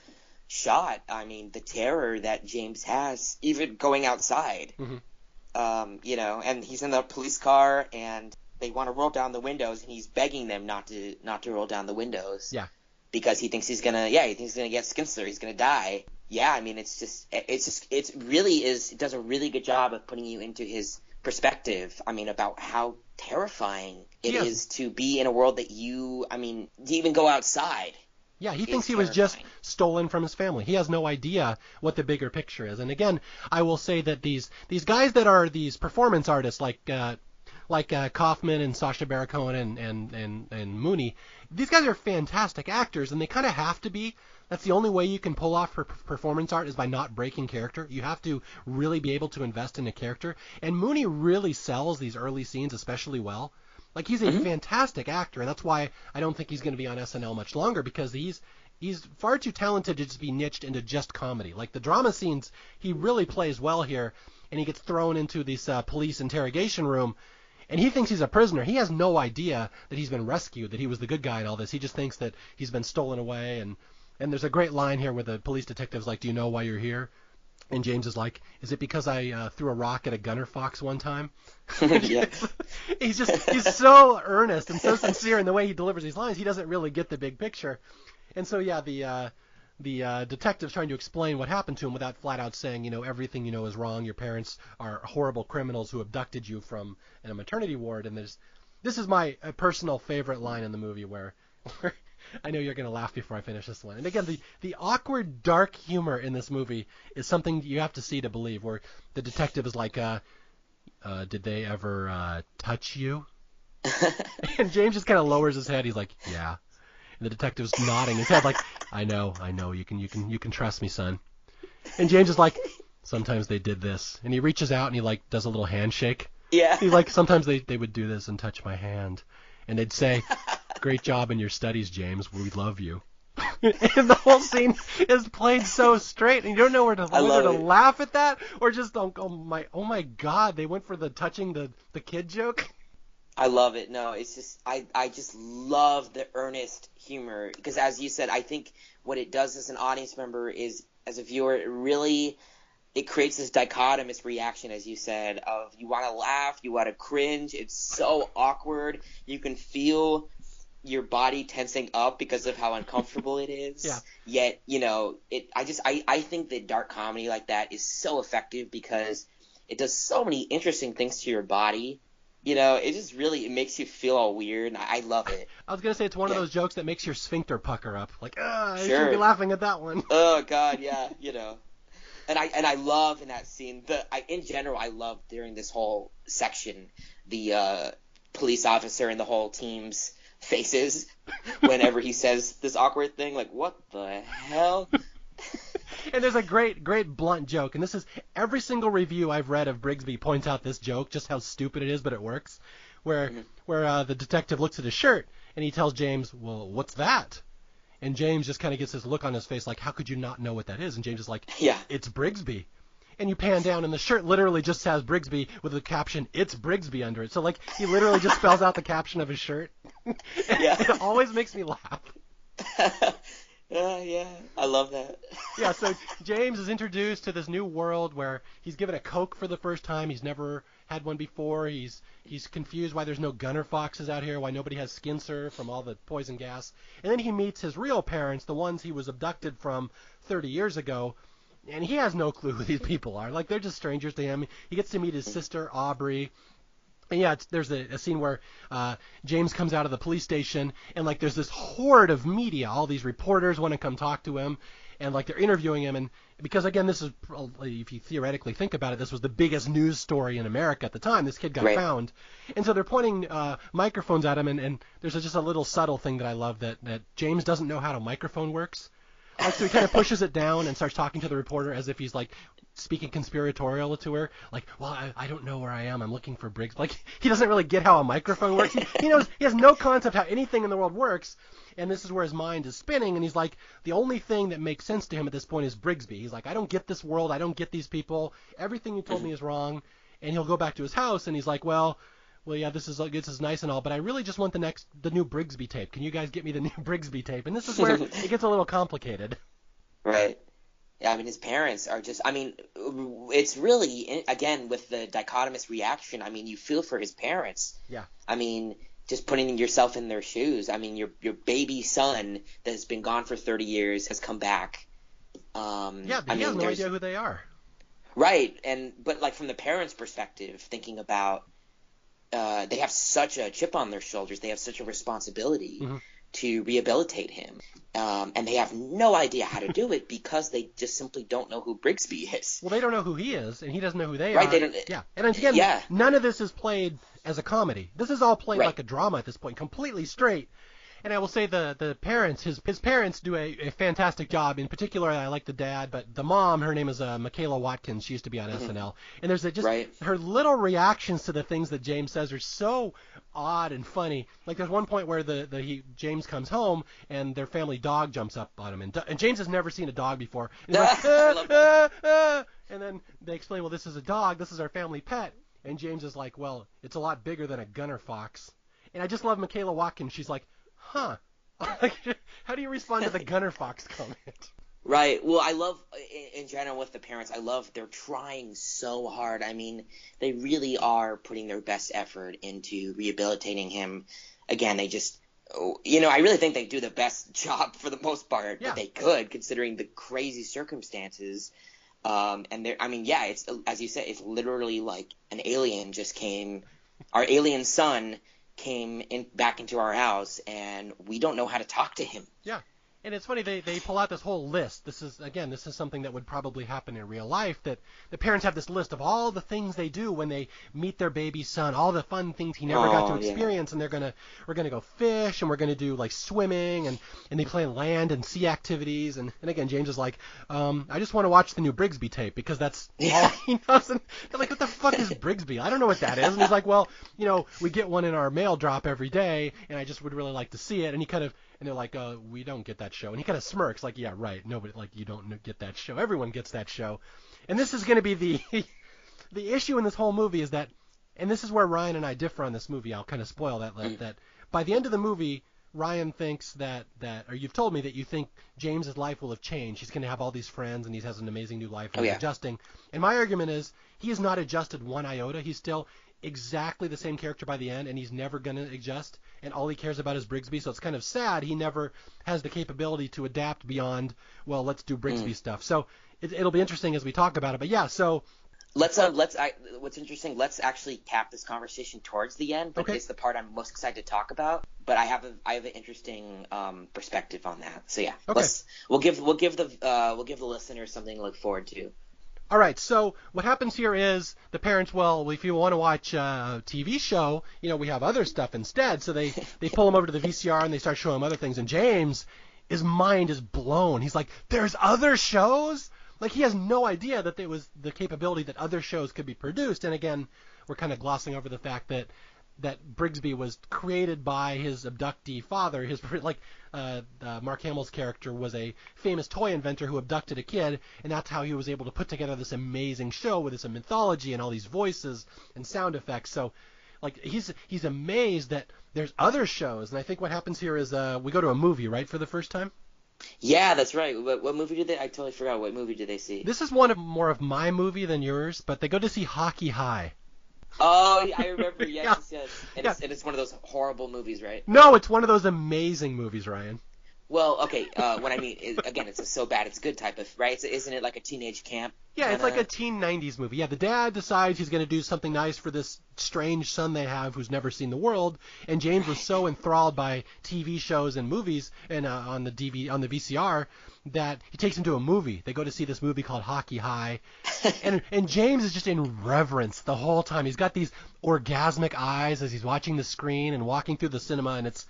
S3: shot. I mean, the terror that James has, even going outside. Mm-hmm. And he's in the police car, and they want to roll down the windows, and he's begging them not to roll down the windows.
S2: Yeah.
S3: Because he thinks he's gonna get skin sore, he's gonna die. Yeah, I mean, it really does a really good job of putting you into his perspective. I mean, about how terrifying it is to be in a world that to even go outside.
S2: Yeah, he thinks he was just stolen from his family. He has no idea what the bigger picture is. And again, I will say that these guys that are these performance artists like Kaufman and Sacha Baron Cohen and Mooney, these guys are fantastic actors, and they kind of have to be. That's the only way you can pull off performance art is by not breaking character. You have to really be able to invest in a character. And Mooney really sells these early scenes especially well. Like, he's a fantastic actor, and that's why I don't think he's going to be on SNL much longer, because he's far too talented to just be niched into just comedy. Like, the drama scenes, he really plays well here, and he gets thrown into this police interrogation room, and he thinks he's a prisoner. He has no idea that he's been rescued, that he was the good guy in all this. He just thinks that he's been stolen away, and there's a great line here where the police detective's like, "Do you know why you're here?" And James is like, "Is it because I threw a rock at a gunner fox one time?"
S3: Yeah.
S2: He's so earnest and so sincere in the way he delivers these lines. He doesn't really get the big picture. And so, yeah, the detective's trying to explain what happened to him without flat out saying, everything you know is wrong. Your parents are horrible criminals who abducted you from a maternity ward. And this is my personal favorite line in the movie where I know you're going to laugh before I finish this one. And again, the awkward, dark humor in this movie is something you have to see to believe, where the detective is like, did they ever touch you? And James just kind of lowers his head. He's like, yeah. And the detective's nodding his head like, I know, you can trust me, son. And James is like, sometimes they did this. And he reaches out and he like does a little handshake.
S3: Yeah.
S2: He's like, sometimes they would do this and touch my hand. And they'd say, great job in your studies, James. We love you. And the whole scene is played so straight, and you don't know whether to laugh at that or just, oh my God, they went for the touching the kid joke.
S3: I love it. No, it's just I just love the earnest humor, because as you said, I think what it does as an audience member is, as a viewer, it creates this dichotomous reaction, as you said, of you want to laugh, you want to cringe. It's so awkward. You can feel your body tensing up because of how uncomfortable it is. Yeah. Yet, I think that dark comedy like that is so effective because it does so many interesting things to your body. It just really makes you feel all weird, and I love it. I was going to say, it's one of those jokes that makes your sphincter pucker up. Like, I shouldn't be laughing at that one. Oh, God, yeah, And I love in that scene, in general, I love during this whole section, the police officer and the whole team's faces whenever he says this awkward thing, like, what the hell? And there's a great blunt joke, and this is every single review I've read of Brigsby points out this joke, just how stupid it is, but it works, where the detective looks at his shirt, and he tells James, well, what's that? And James just kind of gets this look on his face like, how could you not know what that is? And James is like, yeah, it's Brigsby. And you pan down, and the shirt literally just says Brigsby with the caption, it's Brigsby under it. So, like, he literally just spells out the caption of his shirt. Yeah. It always makes me laugh. Yeah, I love that. Yeah, so James is introduced to this new world where he's given a Coke for the first time. He's never had one before. He's confused why there's no gunner foxes out here, why nobody has skin sore from all the poison gas. And then he meets his real parents, the ones he was abducted from 30 years ago, and he has no clue who these people are. Like, they're just strangers to him. He gets to meet his sister, Aubrey.
S2: And yeah, there's a scene where James comes out of the police station, and like there's this horde of media. All these reporters want to come talk to him, and like they're interviewing him. And because again, this is, if you theoretically think about it, this was the biggest news story in America at the time. This kid got
S3: Right.
S2: found, and so they're pointing microphones at him. And there's just a little subtle thing that I love, that James doesn't know how a microphone works. Like, so he kind of pushes it down and starts talking to the reporter as if he's like speaking conspiratorial to her. Like, well, I don't know where I am. I'm looking for Briggs. Like, he doesn't really get how a microphone works. He has no concept how anything in the world works. And this is where his mind is spinning. And he's like, the only thing that makes sense to him at this point is Brigsby. He's like, I don't get this world. I don't get these people. Everything you told me is wrong. And he'll go back to his house and he's like, well, yeah, this is nice and all, but I really just want the new Brigsby tape. Can you guys get me the new Brigsby tape? And this is where it gets a little complicated.
S3: Right. Yeah, I mean, his parents are just, I mean, it's really, again, with the dichotomous reaction, I mean, you feel for his parents.
S2: Yeah.
S3: I mean, just putting yourself in their shoes. I mean, your baby son that has been gone for 30 years has come back.
S2: Yeah, but he has no idea who they are.
S3: Right. But like from the parents' perspective, thinking about, they have such a chip on their shoulders. They have such a responsibility to rehabilitate him. And they have no idea how to do it because they just simply don't know who Brigsby is.
S2: Well, they don't know who he is, and he doesn't know who they
S3: Right,
S2: are.
S3: they don't.
S2: Yeah. And again, none of this is played as a comedy. This is all played like a drama at this point, completely straight. And I will say the parents, his parents do a fantastic job. In particular, I like the dad, but the mom, her name is Michaela Watkins. She used to be on SNL. And there's her little reactions to the things that James says are so odd and funny. Like there's one point where James comes home and their family dog jumps up on him, and James has never seen a dog before. And he's like, and then they explain, well, this is a dog. This is our family pet. And James is like, well, it's a lot bigger than a gunner fox. And I just love Michaela Watkins. She's like, huh. How do you respond to the gunner fox comment?
S3: Right. Well, I love, in general with the parents, I love they're trying so hard. I mean, they really are putting their best effort into rehabilitating him. Again, they just, I really think they do the best job for the most part that they could, considering the crazy circumstances. And I mean, yeah, it's, as you said, it's literally like an alien just came, our alien son came back into our house, and we don't know how to talk to him.
S2: Yeah. And it's funny, they pull out this whole list. This is something that would probably happen in real life, that the parents have this list of all the things they do when they meet their baby son, all the fun things he never got to experience, and we're gonna go fish, and we're gonna do like swimming, and they plan land and sea activities, and again, James is like, I just want to watch the new Brigsby tape, because that's all he knows. And they're like, what the fuck is Brigsby? I don't know what that is. And he's like, well, we get one in our mail drop every day, and I just would really like to see it. And they're like, we don't get that show. And he kind of smirks, like, yeah, right. Nobody, like, you don't get that show. Everyone gets that show. And this is going to be the issue in this whole movie is that, and this is where Ryan and I differ on this movie. I'll kind of spoil that by the end of the movie, Ryan thinks that, or you've told me that you think James's life will have changed. He's going to have all these friends, and he has an amazing new life, and he's adjusting. And my argument is, he has not adjusted one iota. He's still exactly the same character by the end, and he's never going to adjust, and all he cares about is Brigsby. So it's kind of sad he never has the capability to adapt beyond, well, let's do Brigsby stuff. So it'll be interesting as we talk about it. But yeah, so
S3: what's interesting, let's actually cap this conversation towards the end, but it's the part I'm most excited to talk about. But I have an interesting perspective on that. So yeah, we'll give the listeners something to look forward to.
S2: All right, so what happens here is the parents, well, if you want to watch a TV show, we have other stuff instead. So they pull him over to the VCR and they start showing him other things. And James, his mind is blown. He's like, there's other shows? Like, he has no idea that there was the capability that other shows could be produced. And again, we're kind of glossing over the fact that Brigsby was created by his abductee father. Mark Hamill's character was a famous toy inventor who abducted a kid, and that's how he was able to put together this amazing show with this mythology and all these voices and sound effects. So, like, he's amazed that there's other shows. And I think what happens here is we go to a movie, right, for the first time?
S3: Yeah, that's right. What movie did they? I totally forgot. What movie did they see?
S2: This is more of my movie than yours, but they go to see Hockey High.
S3: Oh, I remember. Yes. And it's one of those horrible movies, right?
S2: No, it's one of those amazing movies, Ryan.
S3: Well, okay. What I mean is, again, it's a so bad it's good type of, right? Isn't it like a teenage camp?
S2: Yeah, it's like a teen 90s movie. Yeah, the dad decides he's going to do something nice for this strange son they have who's never seen the world, and James was so enthralled by TV shows and movies and on the VCR that he takes him to a movie. They go to see this movie called Hockey High, and James is just in reverence the whole time. He's got these orgasmic eyes as he's watching the screen and walking through the cinema, and it's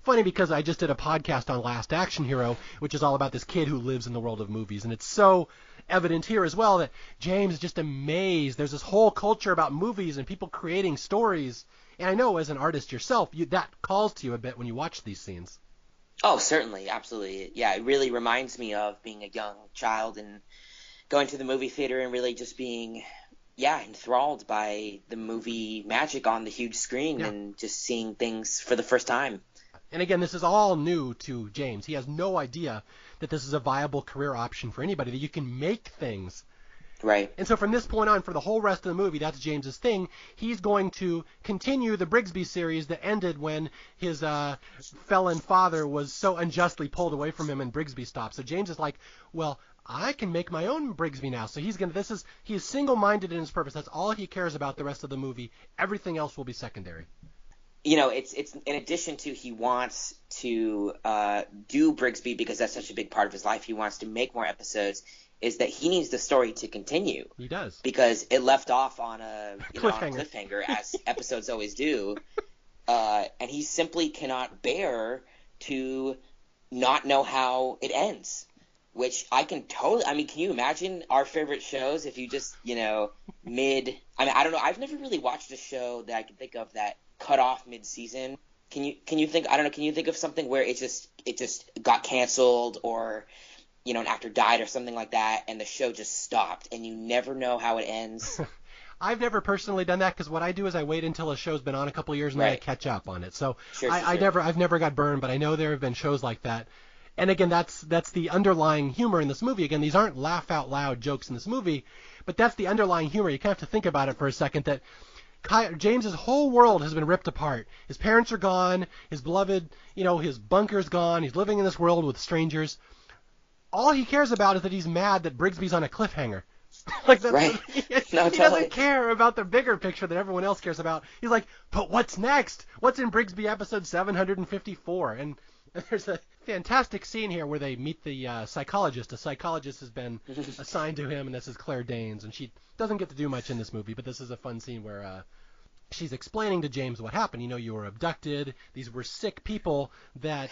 S2: funny because I just did a podcast on Last Action Hero, which is all about this kid who lives in the world of movies, and it's so evident here as well that James is just amazed. There's this whole culture about movies and people creating stories, and I know as an artist yourself, that calls to you a bit when you watch these scenes.
S3: Oh, certainly, absolutely. Yeah, it really reminds me of being a young child and going to the movie theater and really just being, enthralled by the movie magic on the huge screen and just seeing things for the first time.
S2: And again, this is all new to James. He has no idea that this is a viable career option for anybody, that you can make things.
S3: Right.
S2: And so from this point on, for the whole rest of the movie, that's James's thing. He's going to continue the Brigsby series that ended when his felon father was so unjustly pulled away from him and Brigsby stopped. So James is like, well, I can make my own Brigsby now. So he is single-minded in his purpose. That's all he cares about the rest of the movie. Everything else will be secondary.
S3: You know, it's in addition to he wants to do Brigsby because that's such a big part of his life. He wants to make more episodes. Is that he needs the story to continue.
S2: He does.
S3: Because it left off on a cliffhanger, as episodes always do. And he simply cannot bear to not know how it ends. Which I can can you imagine our favorite shows if you just, I don't know. I've never really watched a show that I can think of that cut off mid-season. Can you think of something where it just got canceled or an actor died or something like that, and the show just stopped, and you never know how it ends?
S2: I've never personally done that because what I do is I wait until a show's been on a couple of years and then I catch up on it. So I've never got burned, but I know there have been shows like that. And again, that's the underlying humor in this movie. Again, these aren't laugh out loud jokes in this movie, but that's the underlying humor. You kind of have to think about it for a second. That James's whole world has been ripped apart. His parents are gone. His beloved, his bunker's gone. He's living in this world with strangers. All he cares about is that he's mad that Brigsby's on a cliffhanger.
S3: Right.
S2: He doesn't care about the bigger picture that everyone else cares about. He's like, but what's next? What's in Brigsby episode 754? And there's a fantastic scene here where they meet the psychologist. A psychologist has been assigned to him, and this is Claire Danes. And she doesn't get to do much in this movie, but this is a fun scene where she's explaining to James what happened. You were abducted. These were sick people that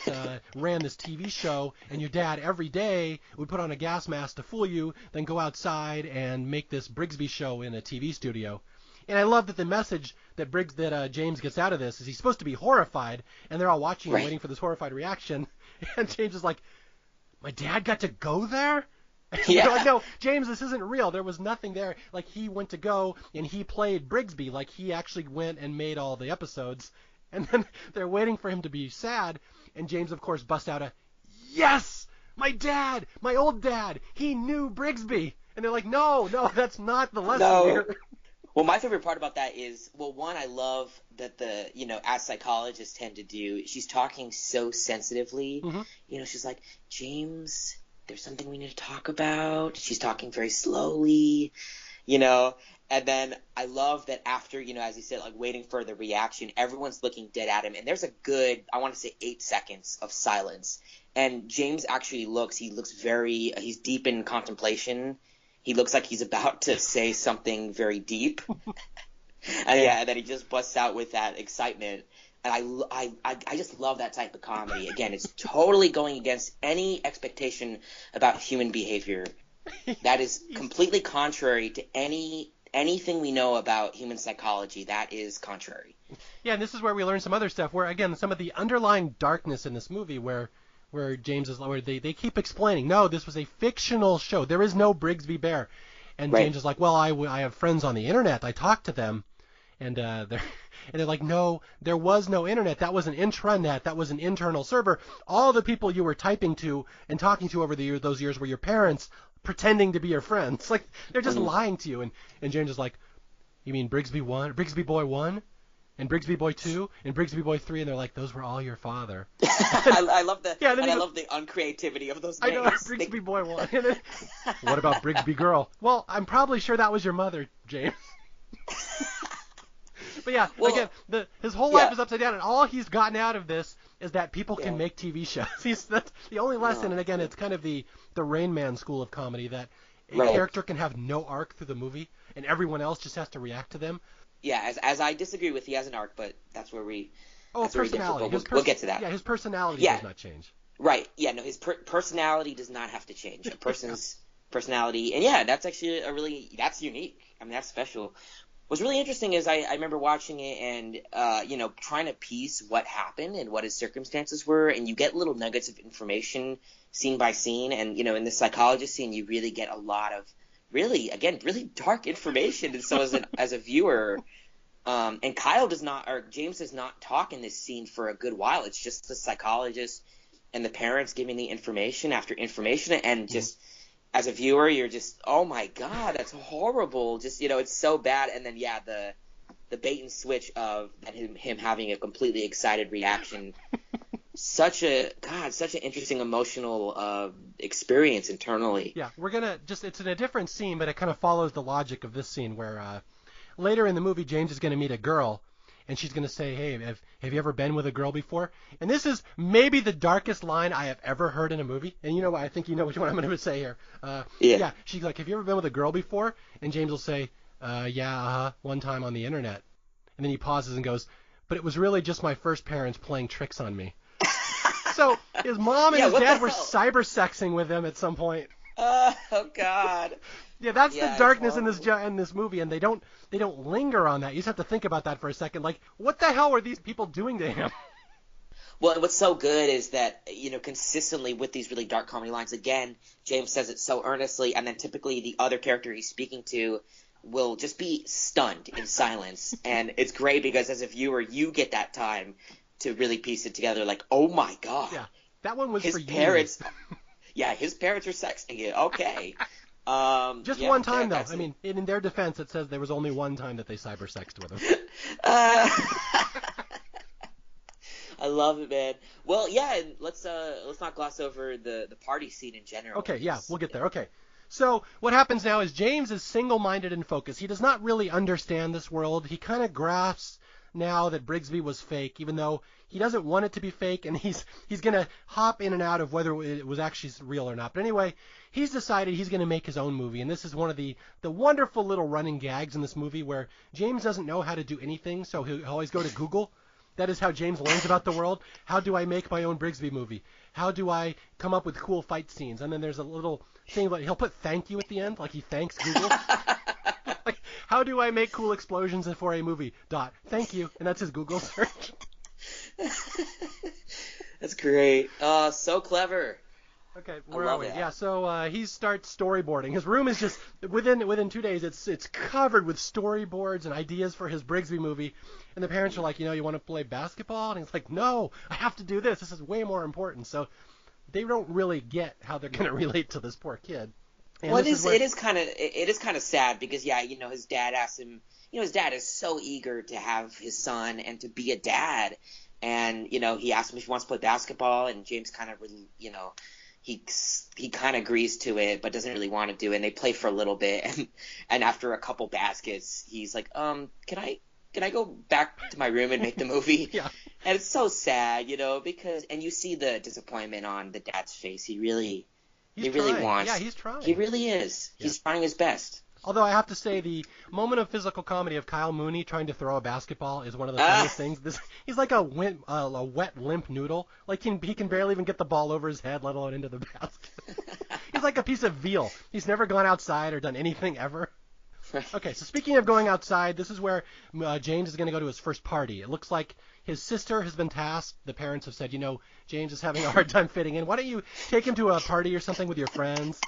S2: ran this TV show, and your dad every day would put on a gas mask to fool you, then go outside and make this Brigsby show in a TV studio. And I love that the message that James gets out of this is he's supposed to be horrified, and they're all watching and waiting for this horrified reaction. And James is like, my dad got to go there?
S3: Yeah.
S2: They're like, no, James, this isn't real. There was nothing there. Like, he went to go and he played Brigsby. Like, he actually went and made all the episodes. And then they're waiting for him to be sad. And James, of course, busts out a, yes, my dad, my old dad, he knew Brigsby. And they're like, no, that's not the lesson here.
S3: Well, my favorite part about that is, one, I love that as psychologists tend to do, she's talking so sensitively. Mm-hmm. She's like, James, there's something we need to talk about. She's talking very slowly, and then I love that after, as you said, like waiting for the reaction, everyone's looking dead at him. And there's a good, I want to say 8 seconds of silence. And James actually he's deep in contemplation. He looks like he's about to say something very deep. And then he just busts out with that excitement. And I just love that type of comedy. Again, it's totally going against any expectation about human behavior. That is completely contrary to anything we know about human psychology. That is contrary.
S2: Yeah, and this is where we learn some other stuff where, again, some of the underlying darkness in this movie where James is, where they keep explaining, no, this was a fictional show. There is no Brigsby Bear. And James is like, well, I have friends on the internet. I talked to them. And they're like, no, there was no internet. That was an intranet. That was an internal server. All the people you were typing to and talking to over those years were your parents pretending to be your friends. Like, they're just lying to you. And James is like, you mean Brigsby won? Brigsby Boy won? and Brigsby Boy 2 and Brigsby Boy 3, and they're like, those were all your father.
S3: I love the
S2: Yeah, and then
S3: I love the uncreativity of those
S2: I
S3: names.
S2: know, Brigsby Boy 1. And then, what about Brigsby Girl? Well, I'm probably sure that was your mother, James. But yeah,
S3: Well,
S2: again, his whole life is upside down, and all he's gotten out of this is that people can make TV shows. That's the only lesson, and again, it's kind of the Rain Man school of comedy, that a character can have no arc through the movie, and everyone else just has to react to them.
S3: Yeah, as I disagree with, he has an arc, but that's where we...
S2: Oh, personality.
S3: We'll get to that.
S2: Yeah, his personality does not change.
S3: Right. Yeah, no, his personality does not have to change. A person's personality, and yeah, that's actually that's unique. I mean, that's special. What's really interesting is I remember watching it and, trying to piece what happened and what his circumstances were, and you get little nuggets of information scene by scene, and, in the psychologist scene, you really get a lot of really dark information. And so as a viewer, and James does not talk in this scene for a good while. It's just the psychologist and the parents giving the information after information, and just as a viewer, you're just, oh my God, that's horrible. Just, it's so bad. And then, the bait and switch of him having a completely excited reaction. Such an interesting emotional experience internally.
S2: Yeah, it's in a different scene, but it kind of follows the logic of this scene where later in the movie, James is going to meet a girl, and she's going to say, hey, have you ever been with a girl before? And this is maybe the darkest line I have ever heard in a movie. And I think you know which one I'm going to say here. Yeah, she's like, have you ever been with a girl before? And James will say, one time on the internet. And then he pauses and goes, but it was really just my first parents playing tricks on me. So his mom and his dad were cyber-sexing with him at some point.
S3: Oh God.
S2: Yeah, that's the darkness in this movie, and they don't linger on that. You just have to think about that for a second. Like, what the hell were these people doing to him?
S3: Well, what's so good is that, consistently with these really dark comedy lines, again, James says it so earnestly, and then typically the other character he's speaking to will just be stunned in silence. And it's great because as a viewer, you get that time to really piece it together, like, oh my God.
S2: Yeah, that one was
S3: his
S2: for
S3: parents.
S2: you.
S3: Yeah, his parents are sexting it. Okay.
S2: Just one time, though. I mean, in their defense, it says there was only one time that they cyber-sexed with him.
S3: I love it, man. Well, yeah, let's not gloss over the party scene in general.
S2: Okay, yeah, we'll get there. Okay. So what happens now is James is single-minded and focused. He does not really understand this world. He kind of grasps now that Brigsby was fake, even though he doesn't want it to be fake, and he's going to hop in and out of whether it was actually real or not. But anyway, he's decided he's going to make his own movie, and this is one of the wonderful little running gags in this movie where James doesn't know how to do anything, so he'll always go to Google. That is how James learns about the world. How do I make my own Brigsby movie? How do I come up with cool fight scenes? And then there's a little thing about he'll put thank you at the end, like he thanks Google. Like, how do I make cool explosions for a movie? Thank you, and that's his Google search.
S3: That's great. So clever.
S2: Okay, where are we? Yeah, so he starts storyboarding. His room is just within 2 days. It's covered with storyboards and ideas for his Brigsby movie. And the parents are like, you want to play basketball? And he's like, no, I have to do this. This is way more important. So they don't really get how they're going to relate to this poor kid. And
S3: well, it is kind of sad because his dad asks him. His dad is so eager to have his son and to be a dad, and he asks him if he wants to play basketball, and James kind of he kind of agrees to it, but doesn't really want to do it. And they play for a little bit, and after a couple baskets, he's like, can I go back to my room and make the movie?
S2: Yeah.
S3: And it's so sad, because you see the disappointment on the dad's face. He really wants.
S2: Yeah, he's trying.
S3: He really is. Yeah. He's trying his best.
S2: Although I have to say, the moment of physical comedy of Kyle Mooney trying to throw a basketball is one of the funniest things. He's like a wet, limp noodle. Like he can barely even get the ball over his head, let alone into the basket. He's like a piece of veal. He's never gone outside or done anything ever. Okay, so speaking of going outside, this is where James is going to go to his first party. It looks like his sister has been tasked. The parents have said, James is having a hard time fitting in. Why don't you take him to a party or something with your friends?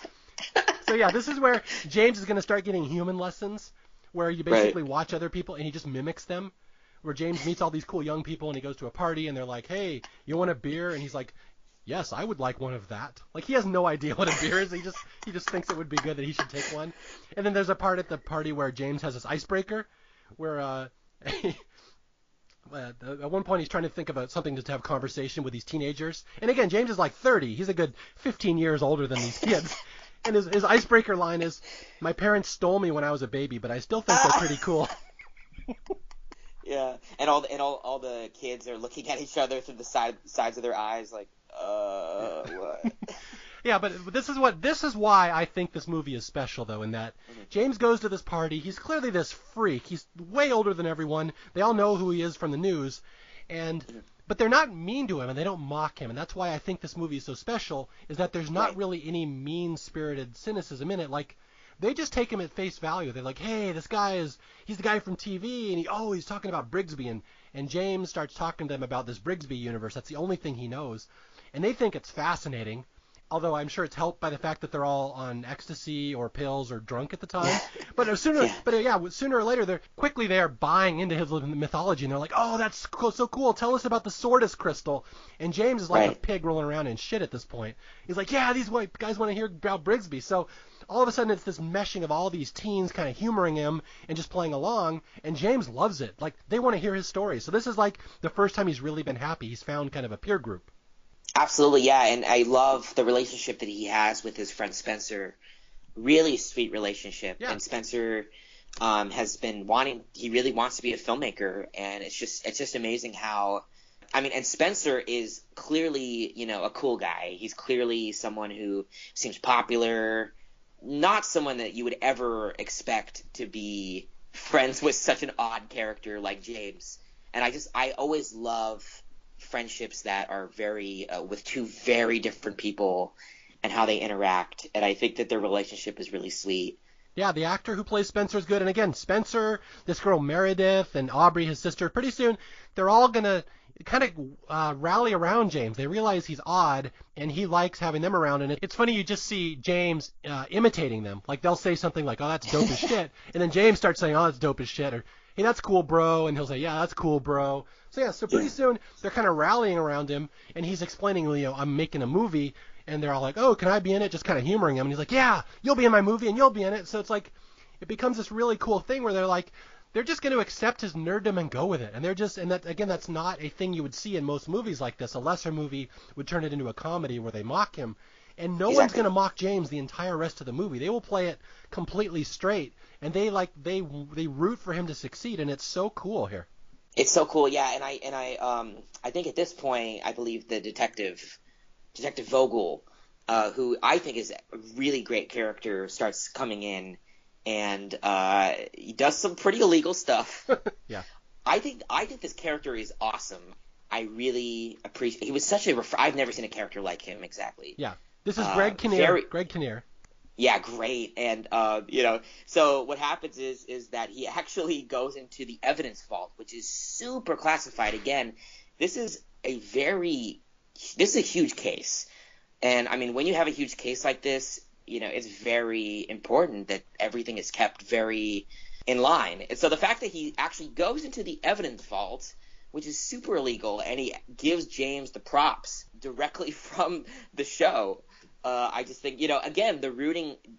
S2: So yeah, this is where James is going to start getting human lessons, where you basically watch other people and he just mimics them. Where James meets all these cool young people and he goes to a party and they're like, hey, you want a beer? And he's like, yes, I would like one of that. Like, he has no idea what a beer is. He just thinks it would be good that he should take one. And then there's a part at the party where James has this icebreaker where At one point, he's trying to think about something to have conversation with these teenagers. And again, James is like 30. He's a good 15 years older than these kids. And his icebreaker line is, "My parents stole me when I was a baby, but I still think they're pretty cool."
S3: Yeah, and all the kids are looking at each other through the sides of their eyes, like, what?
S2: Yeah, but this is why I think this movie is special, though, in that James goes to this party. He's clearly this freak. He's way older than everyone. They all know who he is from the news, but they're not mean to him and they don't mock him. And that's why I think this movie is so special, is that there's not really any mean-spirited cynicism in it. Like, they just take him at face value. They're like, hey, he's the guy from TV, and he's talking about Brigsby, and James starts talking to them about this Brigsby universe. That's the only thing he knows. And they think it's fascinating. Although I'm sure it's helped by the fact that they're all on ecstasy or pills or drunk at the time. But sooner or later, they are buying into his mythology, and they're like, "Oh, that's so cool! Tell us about the Sordis crystal." And James is like a pig rolling around in shit at this point. He's like, "Yeah, these white guys want to hear about Brigsby." So all of a sudden, it's this meshing of all these teens kind of humoring him and just playing along, and James loves it. Like, they want to hear his story. So this is like the first time he's really been happy. He's found kind of a peer group.
S3: Absolutely, yeah, and I love the relationship that he has with his friend Spencer. Really sweet relationship, and Spencer has been he really wants to be a filmmaker, and it's just amazing how, and Spencer is clearly, a cool guy. He's clearly someone who seems popular, not someone that you would ever expect to be friends with such an odd character like James. And I always love friendships that are very with two very different people and how they interact, and I think that their relationship is really sweet.
S2: Yeah, the actor who plays Spencer is good, and again, Spencer, this girl Meredith, and Aubrey, his sister, pretty soon they're all gonna kind of rally around James. They realize he's odd, and he likes having them around, and it's funny, you just see James imitating them. Like, they'll say something like, "Oh, that's dope as shit," and then James starts saying, "Oh, that's dope as shit," or "Hey, that's cool, bro," and he'll say, "Yeah, that's cool, bro." So pretty soon they're kind of rallying around him, and he's explaining, I'm making a movie, and they're all like, "Oh, can I be in it?" Just kind of humoring him, and he's like, "Yeah, you'll be in my movie, and you'll be in it." So it's like, it becomes this really cool thing where they're just going to accept his nerddom and go with it, and that's not a thing you would see in most movies like this. A lesser movie would turn it into a comedy where they mock him, and no one's going to mock James the entire rest of the movie. They will play it completely straight, and they root for him to succeed, and it's so cool here.
S3: It's so cool, yeah, and I think at this point, I believe the Detective Vogel, who I think is a really great character, starts coming in, and he does some pretty illegal stuff.
S2: Yeah,
S3: I think this character is awesome. I really appreciate. He was such I've never seen a character like him exactly.
S2: Yeah, this is Greg Kinnear. Greg Kinnear.
S3: Yeah, great. And, so what happens is that he actually goes into the evidence vault, which is super classified. Again, this is a huge case. And, when you have a huge case like this, it's very important that everything is kept very in line. And so the fact that he actually goes into the evidence vault, which is super illegal, and he gives James the props directly from the show, I just think, again,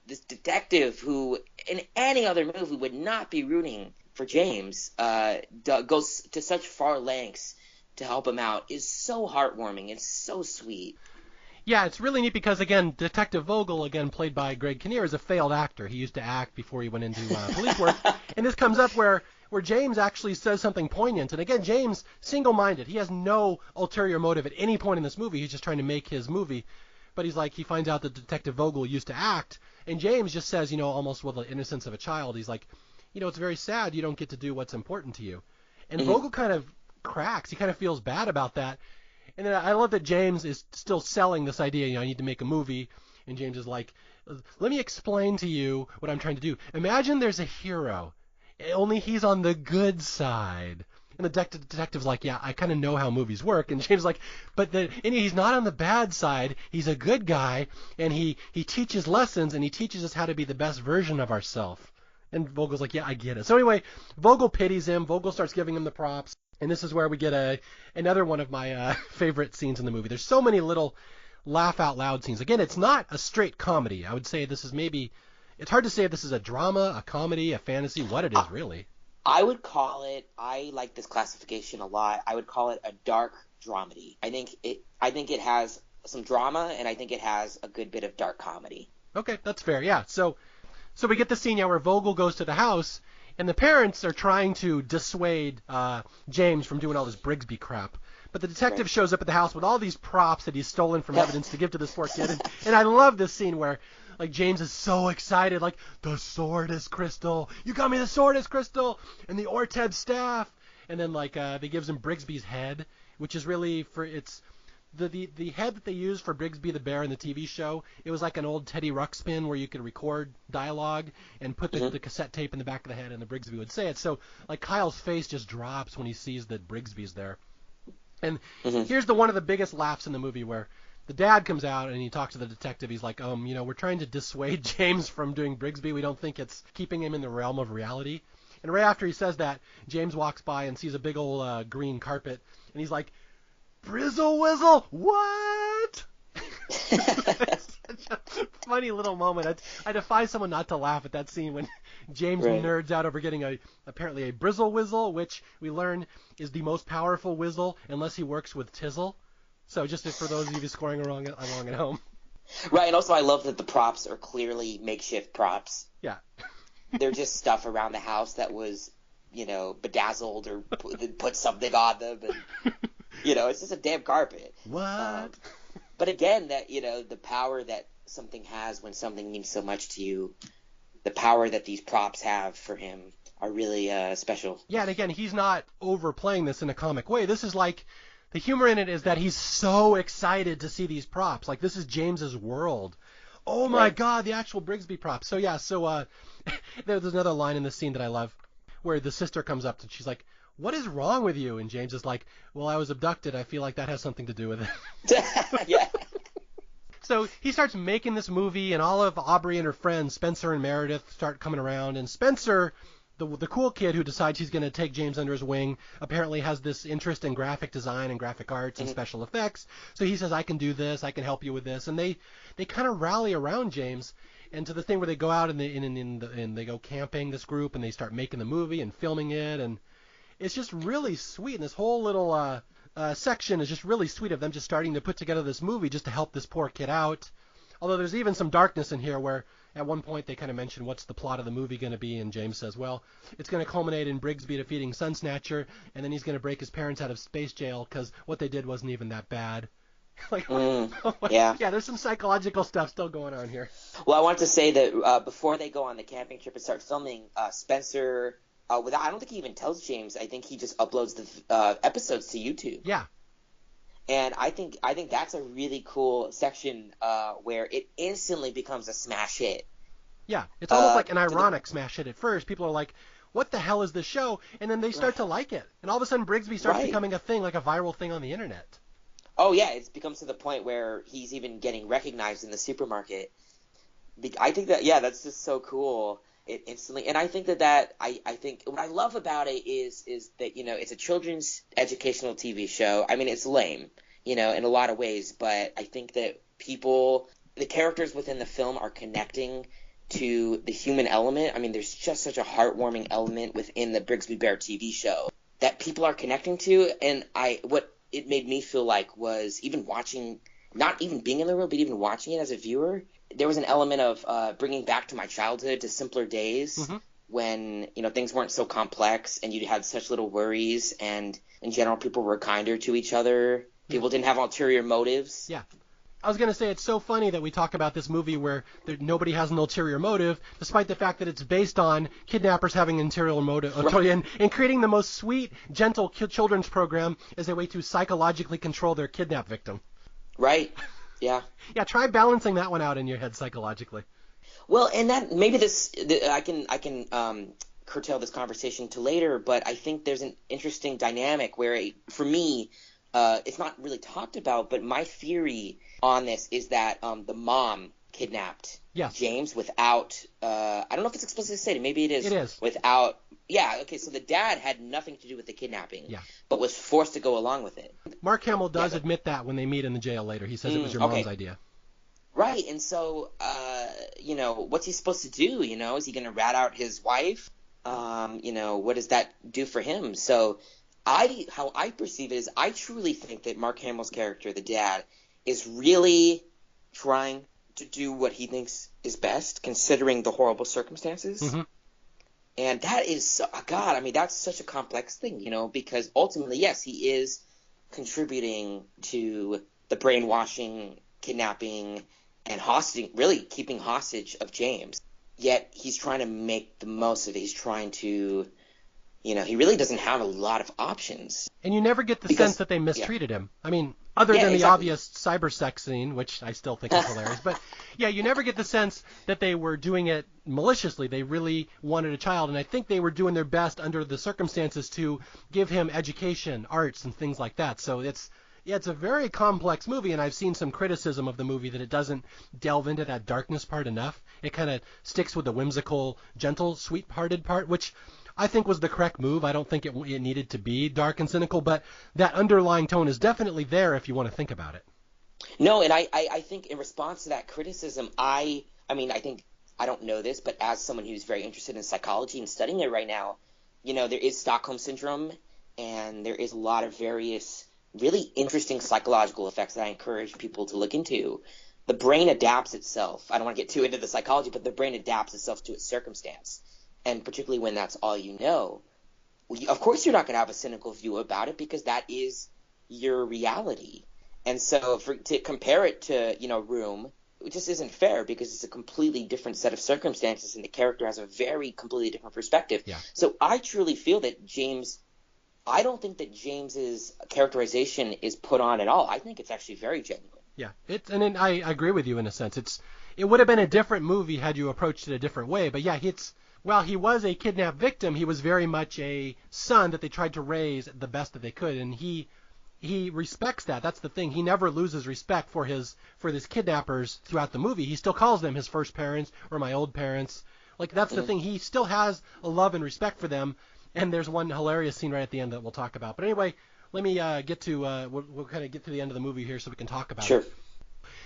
S3: this detective who in any other movie would not be rooting for James, goes to such far lengths to help him out, is so heartwarming. It's so sweet.
S2: Yeah, it's really neat because, again, Detective Vogel, again, played by Greg Kinnear, is a failed actor. He used to act before he went into police work. And this comes up where James actually says something poignant. And again, James, single-minded. He has no ulterior motive at any point in this movie. He's just trying to make his movie. But he finds out that Detective Vogel used to act, and James just says, almost with the innocence of a child, he's like, it's very sad you don't get to do what's important to you. And Vogel kind of cracks. He kind of feels bad about that. And then I love that James is still selling this idea, I need to make a movie, and James is like, let me explain to you what I'm trying to do. Imagine there's a hero, only he's on the good side. And the detective's like, yeah, I kind of know how movies work. And James is like, but he's not on the bad side. He's a good guy, and he teaches lessons, and he teaches us how to be the best version of ourselves. And Vogel's like, yeah, I get it. So anyway, Vogel pities him. Vogel starts giving him the props. And this is where we get another one of my favorite scenes in the movie. There's so many little laugh-out-loud scenes. Again, it's not a straight comedy. I would say this is it's hard to say if this is a drama, a comedy, a fantasy, what it is really.
S3: I would call it, I like this classification a lot, I would call it a dark dramedy. I think it has some drama, and I think it has a good bit of dark comedy.
S2: Okay, that's fair, yeah. So we get the scene where Vogel goes to the house, and the parents are trying to dissuade James from doing all this Brigsby crap. But the detective shows up at the house with all these props that he's stolen from evidence to give to this poor kid. And I love this scene where, like, James is so excited, like, the sword is crystal. You got me, the sword is crystal. And the Orteb staff. And then, like, they gives him Brigsby's head, which is really it's the head that they used for Brigsby the Bear in the TV show. It was like an old Teddy Ruxpin where you could record dialogue and put the cassette tape in the back of the head, and the Brigsby would say it. So, like, Kyle's face just drops when he sees that Brigsby's there. And here's one of the biggest laughs in the movie, where the dad comes out and he talks to the detective. He's like, we're trying to dissuade James from doing Brigsby. We don't think it's keeping him in the realm of reality. And right after he says that, James walks by and sees a big old green carpet, and he's like, Brizzle Whizzle, what? It's such a funny little moment. I defy someone not to laugh at that scene when James nerds out over getting apparently a Brizzle Whizzle, which we learn is the most powerful Whizzle unless he works with Tizzle. So just for those of you scoring along at home.
S3: Right, and also I love that the props are clearly makeshift props.
S2: Yeah.
S3: They're just stuff around the house that was, bedazzled or put something on them. And, it's just a damn carpet.
S2: What?
S3: But again, that, the power that something has when something means so much to you, the power that these props have for him are really special. Yeah,
S2: and again, he's not overplaying this in a comic way. This is like, the humor in it is that he's so excited to see these props. Like, this is James's world. Oh my God, the actual Brigsby props. So yeah, there's another line in this scene that I love, where the sister comes up and she's like, what is wrong with you? And James is like, well, I was abducted. I feel like that has something to do with it.
S3: Yeah.
S2: So he starts making this movie, and all of Aubrey and her friends, Spencer and Meredith, start coming around. And Spencer, the cool kid who decides he's going to take James under his wing, apparently has this interest in graphic design and graphic arts and special effects. So he says, I can do this. I can help you with this. And they kind of rally around James. And to the thing where they go out and they go camping, this group, and they start making the movie and filming it. And it's just really sweet. And this whole little section is just really sweet of them just starting to put together this movie just to help this poor kid out. Although there's even some darkness in here where at one point they kind of mention what's the plot of the movie going to be, and James says, well, it's going to culminate in Brigsby defeating Sun Snatcher, and then he's going to break his parents out of space jail because what they did wasn't even that bad. Yeah, there's some psychological stuff still going on here.
S3: Well, I wanted to say that before they go on the camping trip and start filming, Spencer... I don't think he even tells James. I think he just uploads the episodes to YouTube.
S2: Yeah.
S3: And I think that's a really cool section where it instantly becomes a smash hit.
S2: Yeah, it's almost like an ironic smash hit at first. People are like, what the hell is this show? And then they start to like it. And all of a sudden Brigsby starts becoming a thing, like a viral thing on the internet.
S3: Oh, yeah, it becomes to the point where he's even getting recognized in the supermarket. I think that's just so cool. It instantly, and I think I think what I love about it is that it's a children's educational TV show. I mean, it's lame, in a lot of ways, but I think that the characters within the film are connecting to the human element. I mean, there's just such a heartwarming element within the Brigsby Bear TV show that people are connecting to, and what it made me feel like was even watching, not even being in the room, but even watching it as a viewer. There was an element of bringing back to my childhood, to simpler days when, things weren't so complex and you had such little worries, and in general people were kinder to each other. People didn't have ulterior motives.
S2: Yeah. I was going to say, it's so funny that we talk about this movie where nobody has an ulterior motive, despite the fact that it's based on kidnappers having an ulterior motive, and creating the most sweet, gentle children's program as a way to psychologically control their kidnap victim.
S3: Right. Yeah.
S2: Yeah, try balancing that one out in your head psychologically.
S3: Well, and that maybe I can curtail this conversation to later, but I think there's an interesting dynamic where, for me, it's not really talked about, but my theory on this is that the mom kidnapped James without I don't know if it's explicitly stated, maybe it is.
S2: It is.
S3: Without so the dad had nothing to do with the kidnapping, but was forced to go along with it.
S2: Mark Hamill does admit that when they meet in the jail later. He says it was your mom's idea.
S3: Right, and so, what's he supposed to do, Is he going to rat out his wife? what does that do for him? So how I perceive it is I truly think that Mark Hamill's character, the dad, is really trying to do what he thinks is best, considering the horrible circumstances.
S2: Mm-hmm.
S3: And that is, God, I mean, that's such a complex thing, because ultimately, yes, he is contributing to the brainwashing, kidnapping, and really keeping hostage of James. Yet he's trying to make the most of it. He's trying to, he really doesn't have a lot of options.
S2: And you never get the sense that they mistreated him. I mean, other than the obvious cyber sex scene, which I still think is hilarious. But, yeah, you never get the sense that they were doing it maliciously. They really wanted a child. And I think they were doing their best under the circumstances to give him education, arts, and things like that. So it's a very complex movie, and I've seen some criticism of the movie that it doesn't delve into that darkness part enough. It kind of sticks with the whimsical, gentle, sweet-hearted part, which I think was the correct move. I don't think it needed to be dark and cynical, but that underlying tone is definitely there if you want to think about it.
S3: No, and I think in response to that criticism, I think, I don't know this, but as someone who's very interested in psychology and studying it right now, there is Stockholm Syndrome, and there is a lot of various really interesting psychological effects that I encourage people to look into. The brain adapts itself. I don't want to get too into the psychology, but the brain adapts itself to its circumstance. And particularly when that's all you know, of course you're not going to have a cynical view about it because that is your reality. And so to compare it to, Room, it just isn't fair because it's a completely different set of circumstances and the character has a very completely different perspective.
S2: Yeah.
S3: So I truly feel that I don't think that James's characterization is put on at all. I think it's actually very genuine.
S2: Yeah, I agree with you in a sense. It would have been a different movie had you approached it a different way. But yeah, while he was a kidnapped victim, he was very much a son that they tried to raise the best that they could, and he respects that. That's the thing. He never loses respect for his kidnappers throughout the movie. He still calls them his first parents or my old parents. Like that's the thing. He still has a love and respect for them. And there's one hilarious scene right at the end that we'll talk about. But anyway, let me get to we'll kind of get to the end of the movie here so we can talk about it.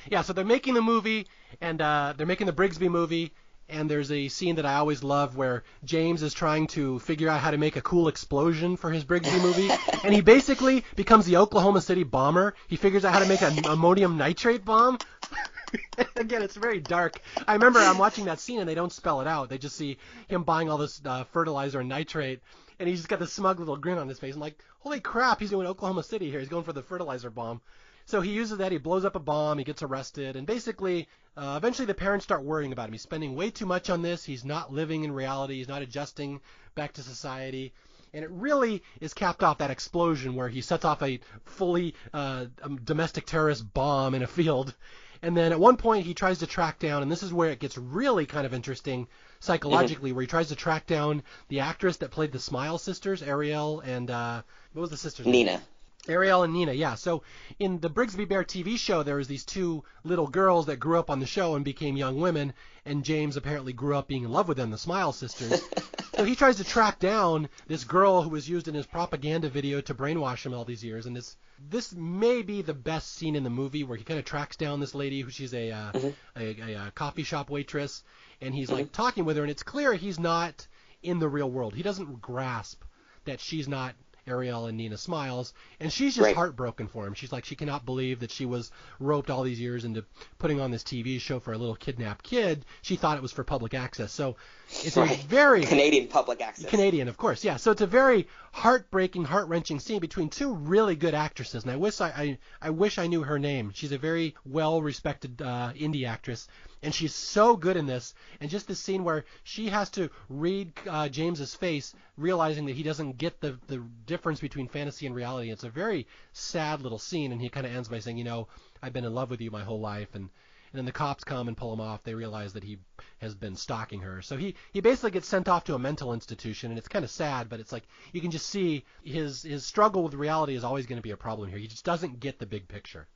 S2: Yeah, so they're making the movie, and they're making the Brigsby movie, and there's a scene that I always love where James is trying to figure out how to make a cool explosion for his Brigsby movie, and he basically becomes the Oklahoma City bomber. He figures out how to make an ammonium nitrate bomb. Again, it's very dark. I remember I'm watching that scene and they don't spell it out. They just see him buying all this fertilizer and nitrate, and he's just got this smug little grin on his face. I'm like, holy crap, he's doing Oklahoma City here. He's going for the fertilizer bomb. So he uses that. He blows up a bomb. He gets arrested. And basically, eventually the parents start worrying about him. He's spending way too much on this. He's not living in reality. He's not adjusting back to society. And it really is capped off that explosion where he sets off a fully domestic terrorist bomb in a field. And then at one point he tries to track down, and this is where it gets really kind of interesting psychologically, where he tries to track down the actress that played the Smile sisters, Ariel and what was the sister's name?
S3: Nina.
S2: Ariel and Nina, yeah. So in the Brigsby Bear TV show, there was these two little girls that grew up on the show and became young women, and James apparently grew up being in love with them, the Smile sisters. So he tries to track down this girl who was used in his propaganda video to brainwash him all these years, and this may be the best scene in the movie where he kind of tracks down this lady who she's a coffee shop waitress, and he's like talking with her, and it's clear he's not in the real world. He doesn't grasp that she's not Ariel and Nina Smiles, and she's just heartbroken for him. She's like, she cannot believe that she was roped all these years into putting on this TV show for a little kidnapped kid. She thought it was for public access. So it's a very
S3: Canadian public access.
S2: Canadian, of course, yeah. So it's a very heartbreaking, heart-wrenching scene between two really good actresses, and I wish I knew her name. She's a very well-respected indie actress, and she's so good in this. And just this scene where she has to read James's face, realizing that he doesn't get the difference between fantasy and reality. It's a very sad little scene, and he kind of ends by saying, I've been in love with you my whole life, and then the cops come and pull him off. They realize that he has been stalking her. So he basically gets sent off to a mental institution, and it's kind of sad, but it's like you can just see his struggle with reality is always going to be a problem here. He just doesn't get the big picture.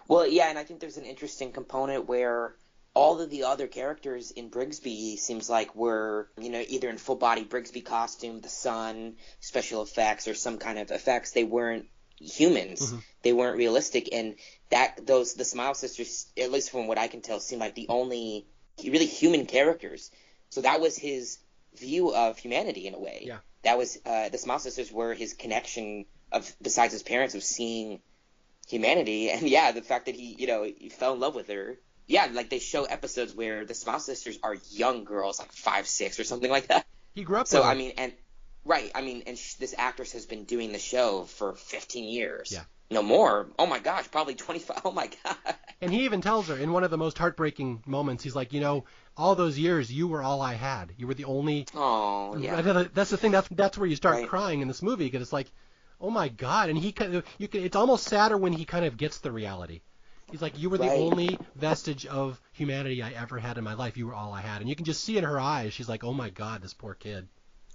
S3: Well, yeah, and I think there's an interesting component where all of the other characters in Brigsby seems like were, either in full-body Brigsby costume, the sun, special effects, or some kind of effects. They weren't humans. They weren't realistic, and the Smile sisters, at least from what I can tell, seem like the only really human characters. So that was his view of humanity in a way.
S2: Yeah.
S3: That was the Smile Sisters were his connection of, besides his parents, of seeing humanity. And yeah, the fact that he fell in love with her. Yeah, like they show episodes where the Smile Sisters are young girls, like 5, 6 or something like that.
S2: He grew up
S3: So
S2: with her.
S3: I mean, and right, I mean, and this actress has been doing the show for 15 years.
S2: Yeah.
S3: No more. Oh my gosh, probably 25. Oh my god.
S2: And he even tells her in one of the most heartbreaking moments, he's like, all those years you were all I had. You were the only.
S3: Oh yeah.
S2: That's the thing. That's where you start
S3: Right.
S2: crying in this movie, because it's like, oh my god. And it's almost sadder when he kind of gets the reality. He's like, you were the
S3: Right.
S2: only vestige of humanity I ever had in my life. You were all I had. And you can just see in her eyes, she's like, oh my god, this poor kid.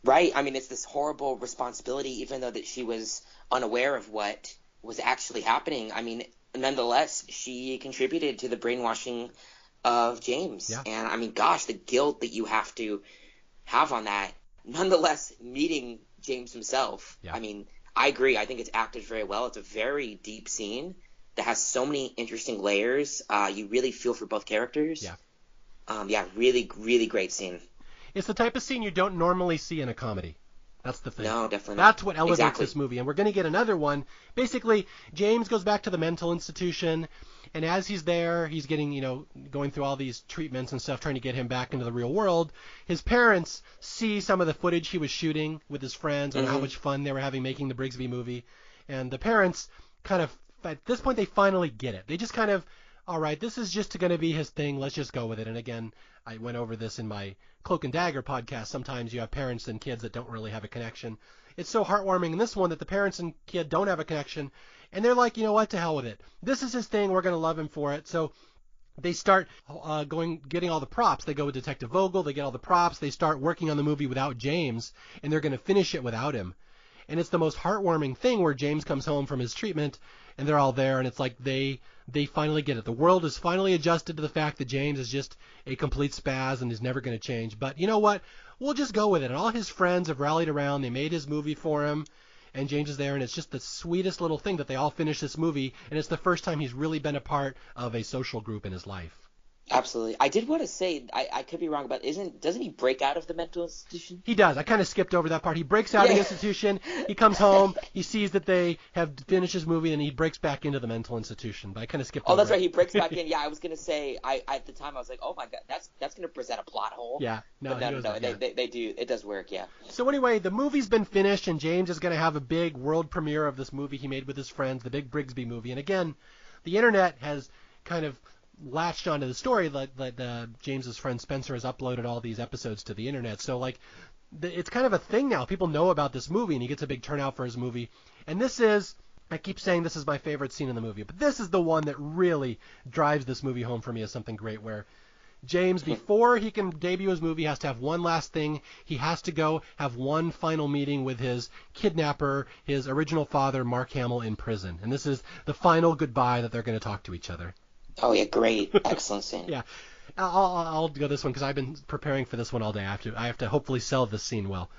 S3: Right. I mean, it's this horrible responsibility, even though that she was unaware of what was actually happening. I mean, nonetheless, she contributed to the brainwashing of James.
S2: Yeah.
S3: And I mean, gosh, the guilt that you have to have on that. Nonetheless, meeting James himself.
S2: Yeah.
S3: I mean, I agree. I think it's acted very well. It's a very deep scene that has so many interesting layers. You really feel for both characters.
S2: Yeah.
S3: Yeah, really, really great scene.
S2: It's the type of scene you don't normally see in a comedy. That's the thing.
S3: No, definitely not.
S2: That's what elevates
S3: Exactly.
S2: this movie. And we're going to get another one. Basically, James goes back to the mental institution, and as he's there, he's getting, going through all these treatments and stuff, trying to get him back into the real world. His parents see some of the footage he was shooting with his friends and how much fun they were having making the Brigsby movie. And the parents kind of, at this point, they finally get it. They just kind of, all right, this is just going to be his thing. Let's just go with it. And again, I went over this in my Cloak and Dagger podcast. Sometimes you have parents and kids that don't really have a connection. It's so heartwarming in this one that the parents and kid don't have a connection. And they're like, you know what, to hell with it. This is his thing. We're going to love him for it. So they start getting all the props. They go with Detective Vogel. They get all the props. They start working on the movie without James, and they're going to finish it without him. And it's the most heartwarming thing where James comes home from his treatment, and they're all there, and it's like they finally get it. The world is finally adjusted to the fact that James is just a complete spaz and is never going to change. But you know what? We'll just go with it. And all his friends have rallied around. They made his movie for him, and James is there, and it's just the sweetest little thing that they all finish this movie, and it's the first time he's really been a part of a social group in his life.
S3: Absolutely. I did want to say, I could be wrong, but doesn't he break out of the mental institution?
S2: He does. I kind of skipped over that part. He breaks out of the institution. He comes home. He sees that they have finished his movie, and he breaks back into the mental institution. But I kind of skipped over
S3: that's
S2: it.
S3: right. He breaks back in. Yeah, I was going to say, at the time, I was like, oh, my God, that's going to present a plot hole.
S2: Yeah. No,
S3: They do. It does work, yeah.
S2: So anyway, the movie's been finished, and James is going to have a big world premiere of this movie he made with his friends, the big Brigsby movie. And again, the internet has kind of latched onto the story that James's friend Spencer has uploaded all these episodes to the internet. So it's kind of a thing now. People know about this movie, and he gets a big turnout for his movie. And I keep saying this is my favorite scene in the movie, but this is the one that really drives this movie home for me as something great, where James, before he can debut his movie, has to have one last thing. He has to go have one final meeting with his kidnapper, his original father, Mark Hamill, in prison. And this is the final goodbye that they're going to talk to each other.
S3: Oh, yeah, great. Excellent scene.
S2: Yeah. I'll go this one because I've been preparing for this one all day. I have to hopefully sell this scene well.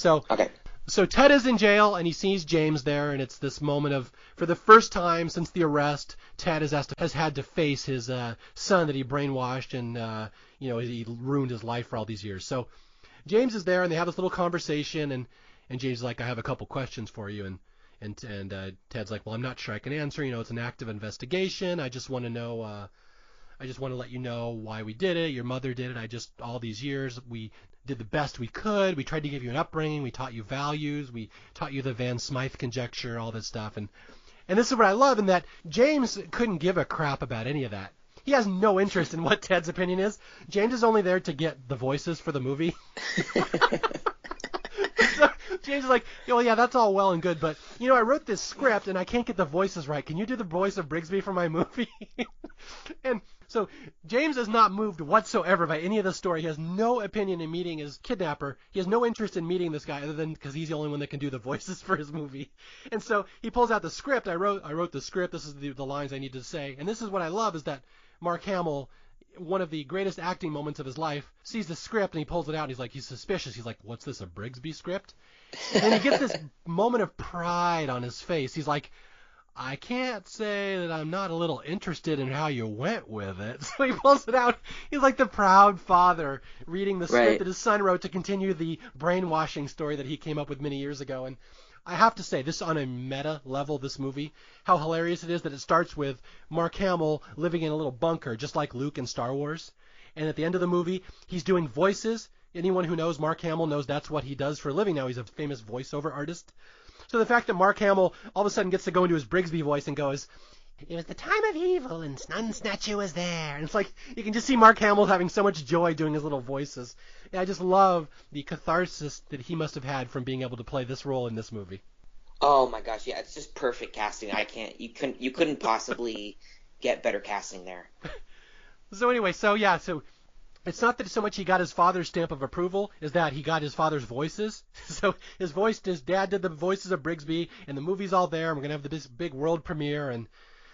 S3: Okay.
S2: So Ted is in jail, and he sees James there, and it's this moment of, for the first time since the arrest, Ted has had to face his son that he brainwashed, and he ruined his life for all these years. So James is there, and they have this little conversation, and James is like, I have a couple questions for you, and Ted's like, well, I'm not sure I can answer. It's an active investigation. I just want to know. I just want to let you know why we did it. Your mother did it. All these years, we did the best we could. We tried to give you an upbringing. We taught you values. We taught you the Van Smythe conjecture, all this stuff. And this is what I love, in that James couldn't give a crap about any of that. He has no interest in what Ted's opinion is. James is only there to get the voices for the movie. So James is like, oh yeah, that's all well and good, but I wrote this script and I can't get the voices right. Can you do the voice of Brigsby for my movie? And so James is not moved whatsoever by any of the story. He has no opinion in meeting his kidnapper. He has no interest in meeting this guy other than because he's the only one that can do the voices for his movie. And so he pulls out the script. I wrote the script. This is the lines I need to say. And this is what I love, is that Mark Hamill, one of the greatest acting moments of his life, sees the script and he pulls it out. And he's suspicious. He's like, what's this, a Brigsby script? And then he gets this moment of pride on his face. He's like, I can't say that I'm not a little interested in how you went with it. So he pulls it out. He's like the proud father reading the script
S3: Right.
S2: that his son wrote to continue the brainwashing story that he came up with many years ago. And I have to say, this on a meta level, this movie, how hilarious it is that it starts with Mark Hamill living in a little bunker, just like Luke in Star Wars. And at the end of the movie, he's doing voices. Anyone who knows Mark Hamill knows that's what he does for a living now. He's a famous voiceover artist. So the fact that Mark Hamill all of a sudden gets to go into his Brigsby voice and goes, "It was the time of evil and Snatcher was there." And it's like, you can just see Mark Hamill having so much joy doing his little voices. And I just love the catharsis that he must have had from being able to play this role in this movie.
S3: Oh my gosh, yeah, it's just perfect casting. You couldn't possibly get better casting there.
S2: So anyway, so it's not that so much he got his father's stamp of approval, is that he got his father's voices. So his dad did the voices of Brigsby, and the movie's all there, and we're going to have this big world premiere. And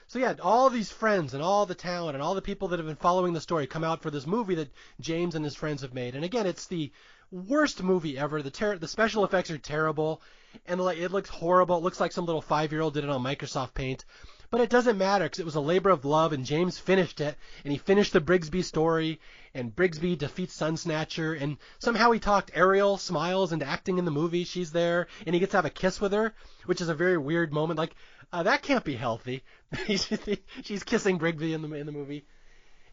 S2: so yeah, all these friends and all the talent and all the people that have been following the story come out for this movie that James and his friends have made. And again, it's the worst movie ever. The special effects are terrible, and it looks horrible. It looks like some little 5-year-old did it on Microsoft Paint. But it doesn't matter because it was a labor of love, and James finished it, and he finished the Brigsby story, and Brigsby defeats Sun Snatcher, and somehow he talked Ariel Smiles into acting in the movie. She's there, and he gets to have a kiss with her, which is a very weird moment. Like, that can't be healthy. She's kissing Brigsby in the movie.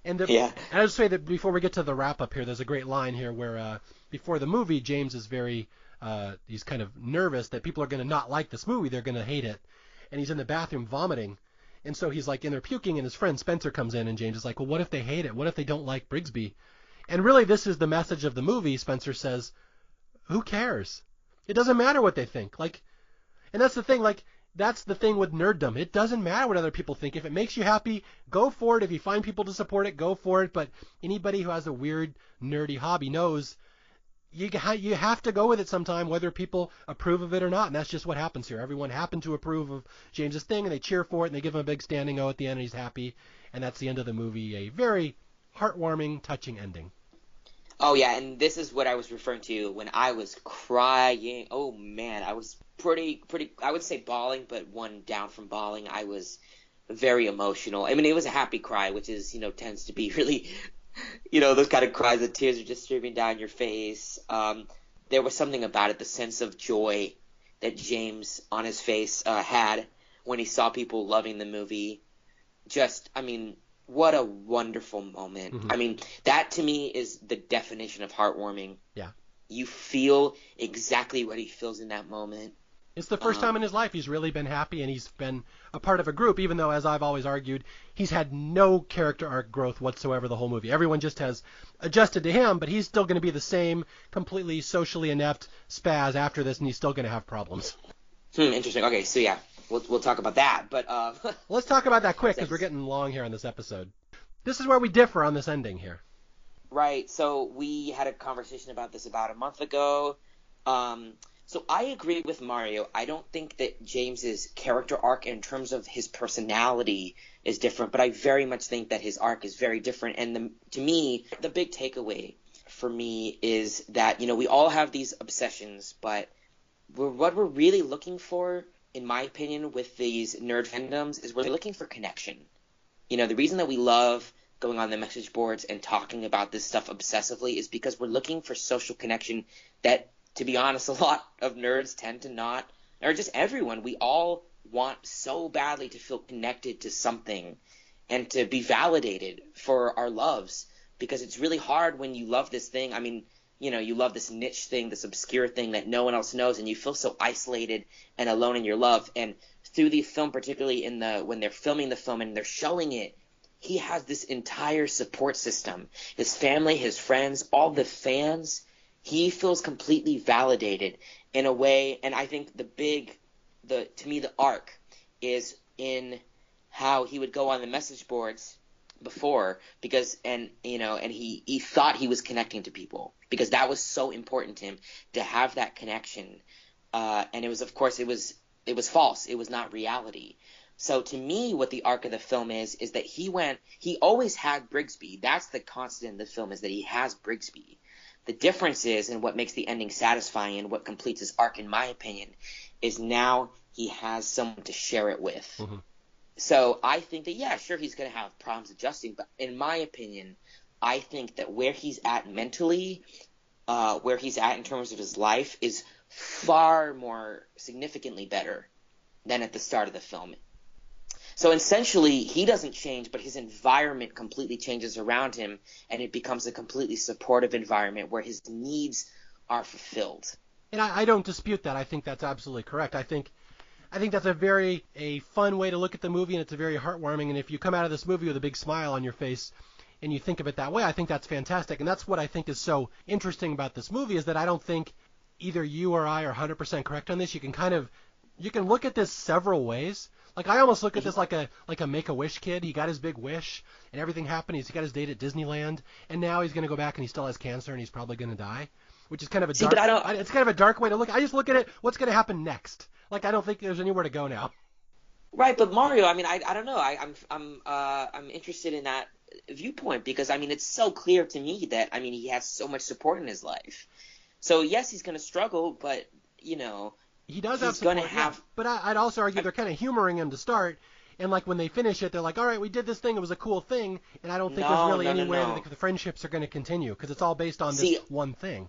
S2: And
S3: Yeah.
S2: And I'll just say that before we get to the wrap-up here, there's a great line here where before the movie, James is he's kind of nervous that people are going to not like this movie. They're going to hate it. And he's in the bathroom vomiting. And so he's like in there puking, and his friend Spencer comes in, and James is like, well, what if they hate it? What if they don't like Brigsby? And really, this is the message of the movie. Spencer says, who cares? It doesn't matter what they think. And that's the thing, that's the thing with nerddom. It doesn't matter what other people think. If it makes you happy, go for it. If you find people to support it, go for it. But anybody who has a weird, nerdy hobby knows you have to go with it sometime, whether people approve of it or not. And that's just what happens here. Everyone happened to approve of James's thing, and they cheer for it, and they give him a big standing O at the end, and he's happy. And that's the end of the movie. A very heartwarming, touching ending.
S3: Oh yeah, and this is what I was referring to when I was crying. Oh man, I was pretty, I would say bawling, but one down from bawling. I was very emotional. I mean, it was a happy cry, which is, tends to be really, those kind of cries, the tears are just streaming down your face. There was something about it, the sense of joy that James on his face had when he saw people loving the movie. What a wonderful moment.
S2: Mm-hmm.
S3: That to me is the definition of heartwarming.
S2: Yeah.
S3: You feel exactly what he feels in that moment.
S2: It's the first time in his life he's really been happy, and he's been a part of a group, even though, as I've always argued, he's had no character arc growth whatsoever the whole movie. Everyone just has adjusted to him, but he's still going to be the same completely socially inept spaz after this, and he's still going to have problems.
S3: Interesting. Okay, so yeah, we'll talk about that. But
S2: let's talk about that quick, because we're getting long here on this episode. This is where we differ on this ending here.
S3: Right. So we had a conversation about this about a month ago. So I agree with Mario. I don't think that James's character arc in terms of his personality is different, but I very much think that his arc is very different. And to me, the big takeaway for me is that, we all have these obsessions, but what we're really looking for, in my opinion, with these nerd fandoms is we're looking for connection. The reason that we love going on the message boards and talking about this stuff obsessively is because we're looking for social connection that, to be honest, a lot of nerds tend to not, or just everyone. We all want so badly to feel connected to something and to be validated for our loves, because it's really hard when you love this thing. You love this niche thing, this obscure thing that no one else knows, and you feel so isolated and alone in your love. And through the film, particularly when they're filming the film and they're showing it, he has this entire support system. His family, his friends, all the fans. He feels completely validated in a way, and I think to me the arc is in how he would go on the message boards before, because he thought he was connecting to people because that was so important to him to have that connection, and it was, of course, it was false. It was not reality. So to me, what the arc of the film is that he always had Brigsby. That's the constant in the film, is that he has Brigsby. The difference is, and what makes the ending satisfying and what completes his arc, in my opinion, is now he has someone to share it with.
S2: Mm-hmm.
S3: So I think that, yeah, sure, he's going to have problems adjusting, but in my opinion, I think that where he's at mentally, where he's at in terms of his life, is far more significantly better than at the start of the film. So essentially, he doesn't change, but his environment completely changes around him, and it becomes a completely supportive environment where his needs are fulfilled.
S2: And I don't dispute that. I think that's absolutely correct. I think that's a fun way to look at the movie, and it's a very heartwarming. And if you come out of this movie with a big smile on your face and you think of it that way, I think that's fantastic. And that's what I think is so interesting about this movie, is that I don't think either you or I are 100% correct on this. You can look at this several ways. Like, I almost look at this like a Make-A-Wish kid. He got his big wish, and everything happened. He got his date at Disneyland, and now he's going to go back and he still has cancer, and he's probably going to die, which is kind of a dark. It's kind of a dark way to look. I just look at it. What's going to happen next? Like, I don't think there's anywhere to go now.
S3: Right, but Mario, I mean, I don't know. I'm interested in that viewpoint because, I mean, it's so clear to me that, I mean, he has so much support in his life. So yes, he's going to struggle, but he does have support. Yeah.
S2: But I'd also argue they're kind of humoring him to start, and like when they finish it, they're like, all right, we did this thing, it was a cool thing, and I don't think there's really any way that the friendships are going to continue because it's all based on this one thing.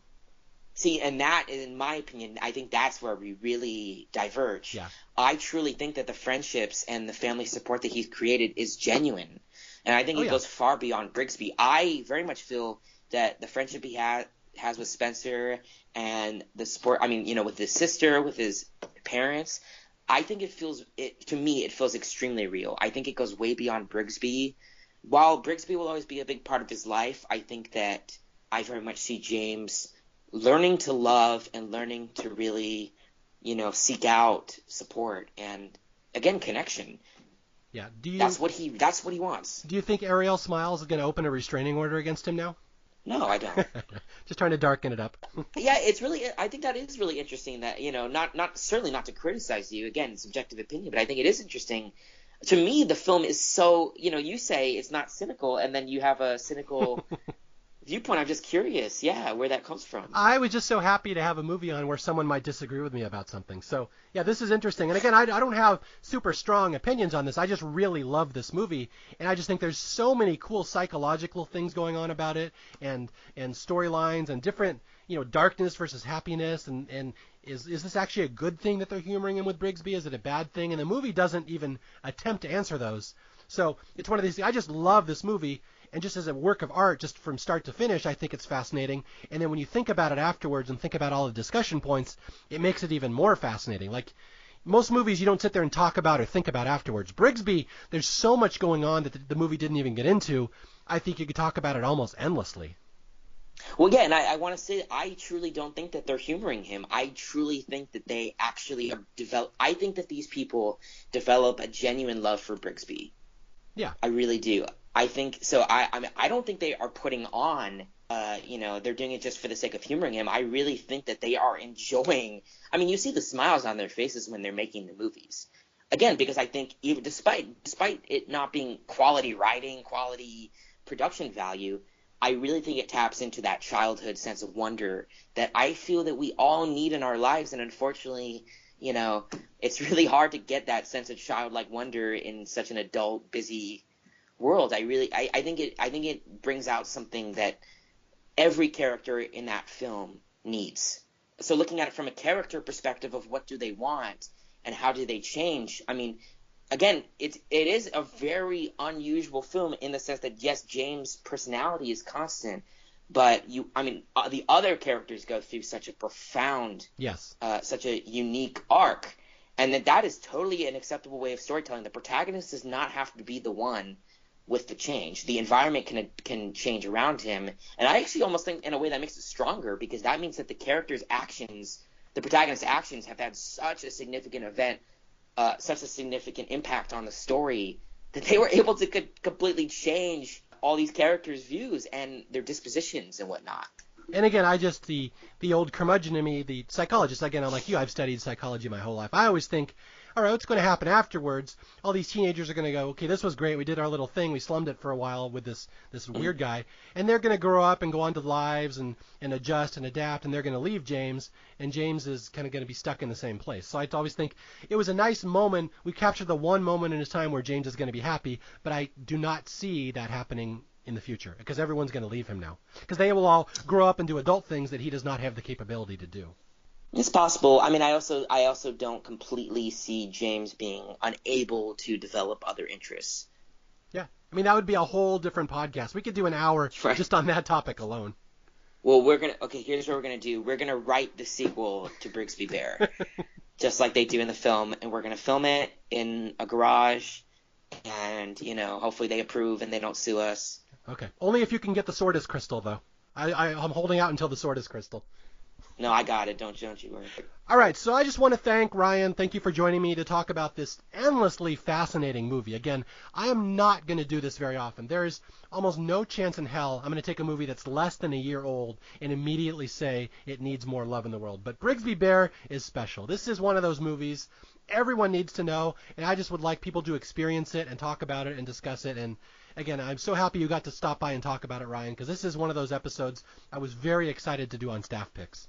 S3: See, and that, in my opinion, I think that's where we really diverge.
S2: Yeah.
S3: I truly think that the friendships and the family support that he's created is genuine. And I think it goes far beyond Brigsby. I very much feel that the friendship he has with Spencer and the support, I mean, with his sister, with his parents, I think to me, it feels extremely real. I think it goes way beyond Brigsby. While Brigsby will always be a big part of his life, I think that I very much see James learning to love and learning to really, seek out support and, again, connection.
S2: Yeah.
S3: That's what he wants.
S2: Do you think Ariel Smiles is going to open a restraining order against him now?
S3: No, I don't.
S2: Just trying to darken it up.
S3: Yeah, I think that is really interesting that, certainly not to criticize you, again, subjective opinion, but I think it is interesting. To me, the film is so, you say it's not cynical, and then you have a cynical viewpoint. I'm just curious, where that comes from.
S2: I was just so happy to have a movie on where someone might disagree with me about something. So, yeah, this is interesting. And again, I don't have super strong opinions on this. I just really love this movie, and I just think there's so many cool psychological things going on about it, and storylines, and different, darkness versus happiness, and is this actually a good thing that they're humoring him with Brigsby? Is it a bad thing? And the movie doesn't even attempt to answer those. So it's one of these things. I just love this movie. And just as a work of art, just from start to finish, I think it's fascinating. And then when you think about it afterwards and think about all the discussion points, it makes it even more fascinating. Like most movies, you don't sit there and talk about or think about afterwards. Brigsby, there's so much going on that the movie didn't even get into. I think you could talk about it almost endlessly.
S3: Well, yeah, and I want to say I truly don't think that they're humoring him. I truly think that they actually I think that these people develop a genuine love for Brigsby.
S2: Yeah.
S3: I really do. I think so. I don't think they are putting on, they're doing it just for the sake of humoring him. I really think that they are enjoying. I mean, you see the smiles on their faces when they're making the movies. Again, because I think even despite it not being quality writing, quality production value, I really think it taps into that childhood sense of wonder that I feel that we all need in our lives. And unfortunately, it's really hard to get that sense of childlike wonder in such an adult, busy world. I think it brings out something that every character in that film needs. So looking at it from a character perspective of what do they want and how do they change, I mean, again, it is a very unusual film in the sense that, yes, James' personality is constant, but the other characters go through such a profound, such a unique arc, and that is totally an acceptable way of storytelling. The protagonist does not have to be the one with the change. The environment can change around him, and I actually almost think in a way that makes it stronger because that means that the character's actions, the protagonist's actions, have had such a significant event, such a significant impact on the story that they were able to completely change all these characters' views and their dispositions and whatnot.
S2: And again, the old curmudgeon in me, the psychologist, again, I'm like you, I've studied psychology my whole life. I always think, all right, what's going to happen afterwards? All these teenagers are going to go, okay, this was great. We did our little thing. We slummed it for a while with this weird guy. And they're going to grow up and go on to lives and adjust and adapt, and they're going to leave James, and James is kind of going to be stuck in the same place. So I always think it was a nice moment. We captured the one moment in his time where James is going to be happy, but I do not see that happening in the future, because everyone's going to leave him now, because they will all grow up and do adult things that he does not have the capability to do.
S3: It's possible. I mean, I also don't completely see James being unable to develop other interests.
S2: Yeah. I mean, that would be a whole different podcast. We could do an hour just on that topic alone.
S3: Well, here's what we're going to do. We're going to write the sequel to Brigsby Bear, just like they do in the film, and we're going to film it in a garage, and, hopefully they approve and they don't sue us.
S2: Okay. Only if you can get the Sordis crystal, though. I'm holding out until the Sordis crystal.
S3: No, I got it. Don't you worry.
S2: All right, so I just want to thank Ryan. Thank you for joining me to talk about this endlessly fascinating movie. Again, I am not going to do this very often. There is almost no chance in hell I'm going to take a movie that's less than a year old and immediately say it needs more love in the world. But Brigsby Bear is special. This is one of those movies everyone needs to know, and I just would like people to experience it and talk about it and discuss it. And again, I'm so happy you got to stop by and talk about it, Ryan, because this is one of those episodes I was very excited to do on Staff Picks.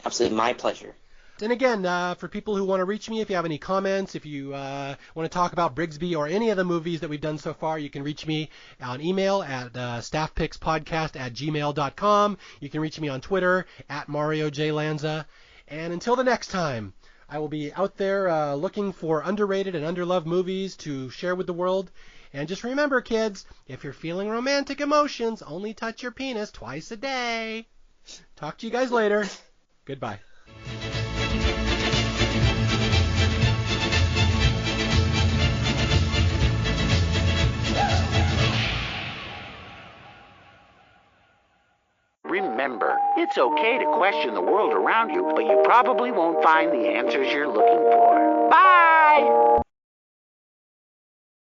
S3: Absolutely, my pleasure.
S2: And again, for people who want to reach me, if you have any comments, if you want to talk about Brigsby or any of the movies that we've done so far, you can reach me on email at staffpickspodcast@gmail.com. You can reach me on Twitter at Mario J. Lanza. And until the next time, I will be out there looking for underrated and underloved movies to share with the world. And just remember, kids, if you're feeling romantic emotions, only touch your penis twice a day. Talk to you guys later. Goodbye.
S4: Remember, it's okay to question the world around you, but you probably won't find the answers you're looking for. Bye!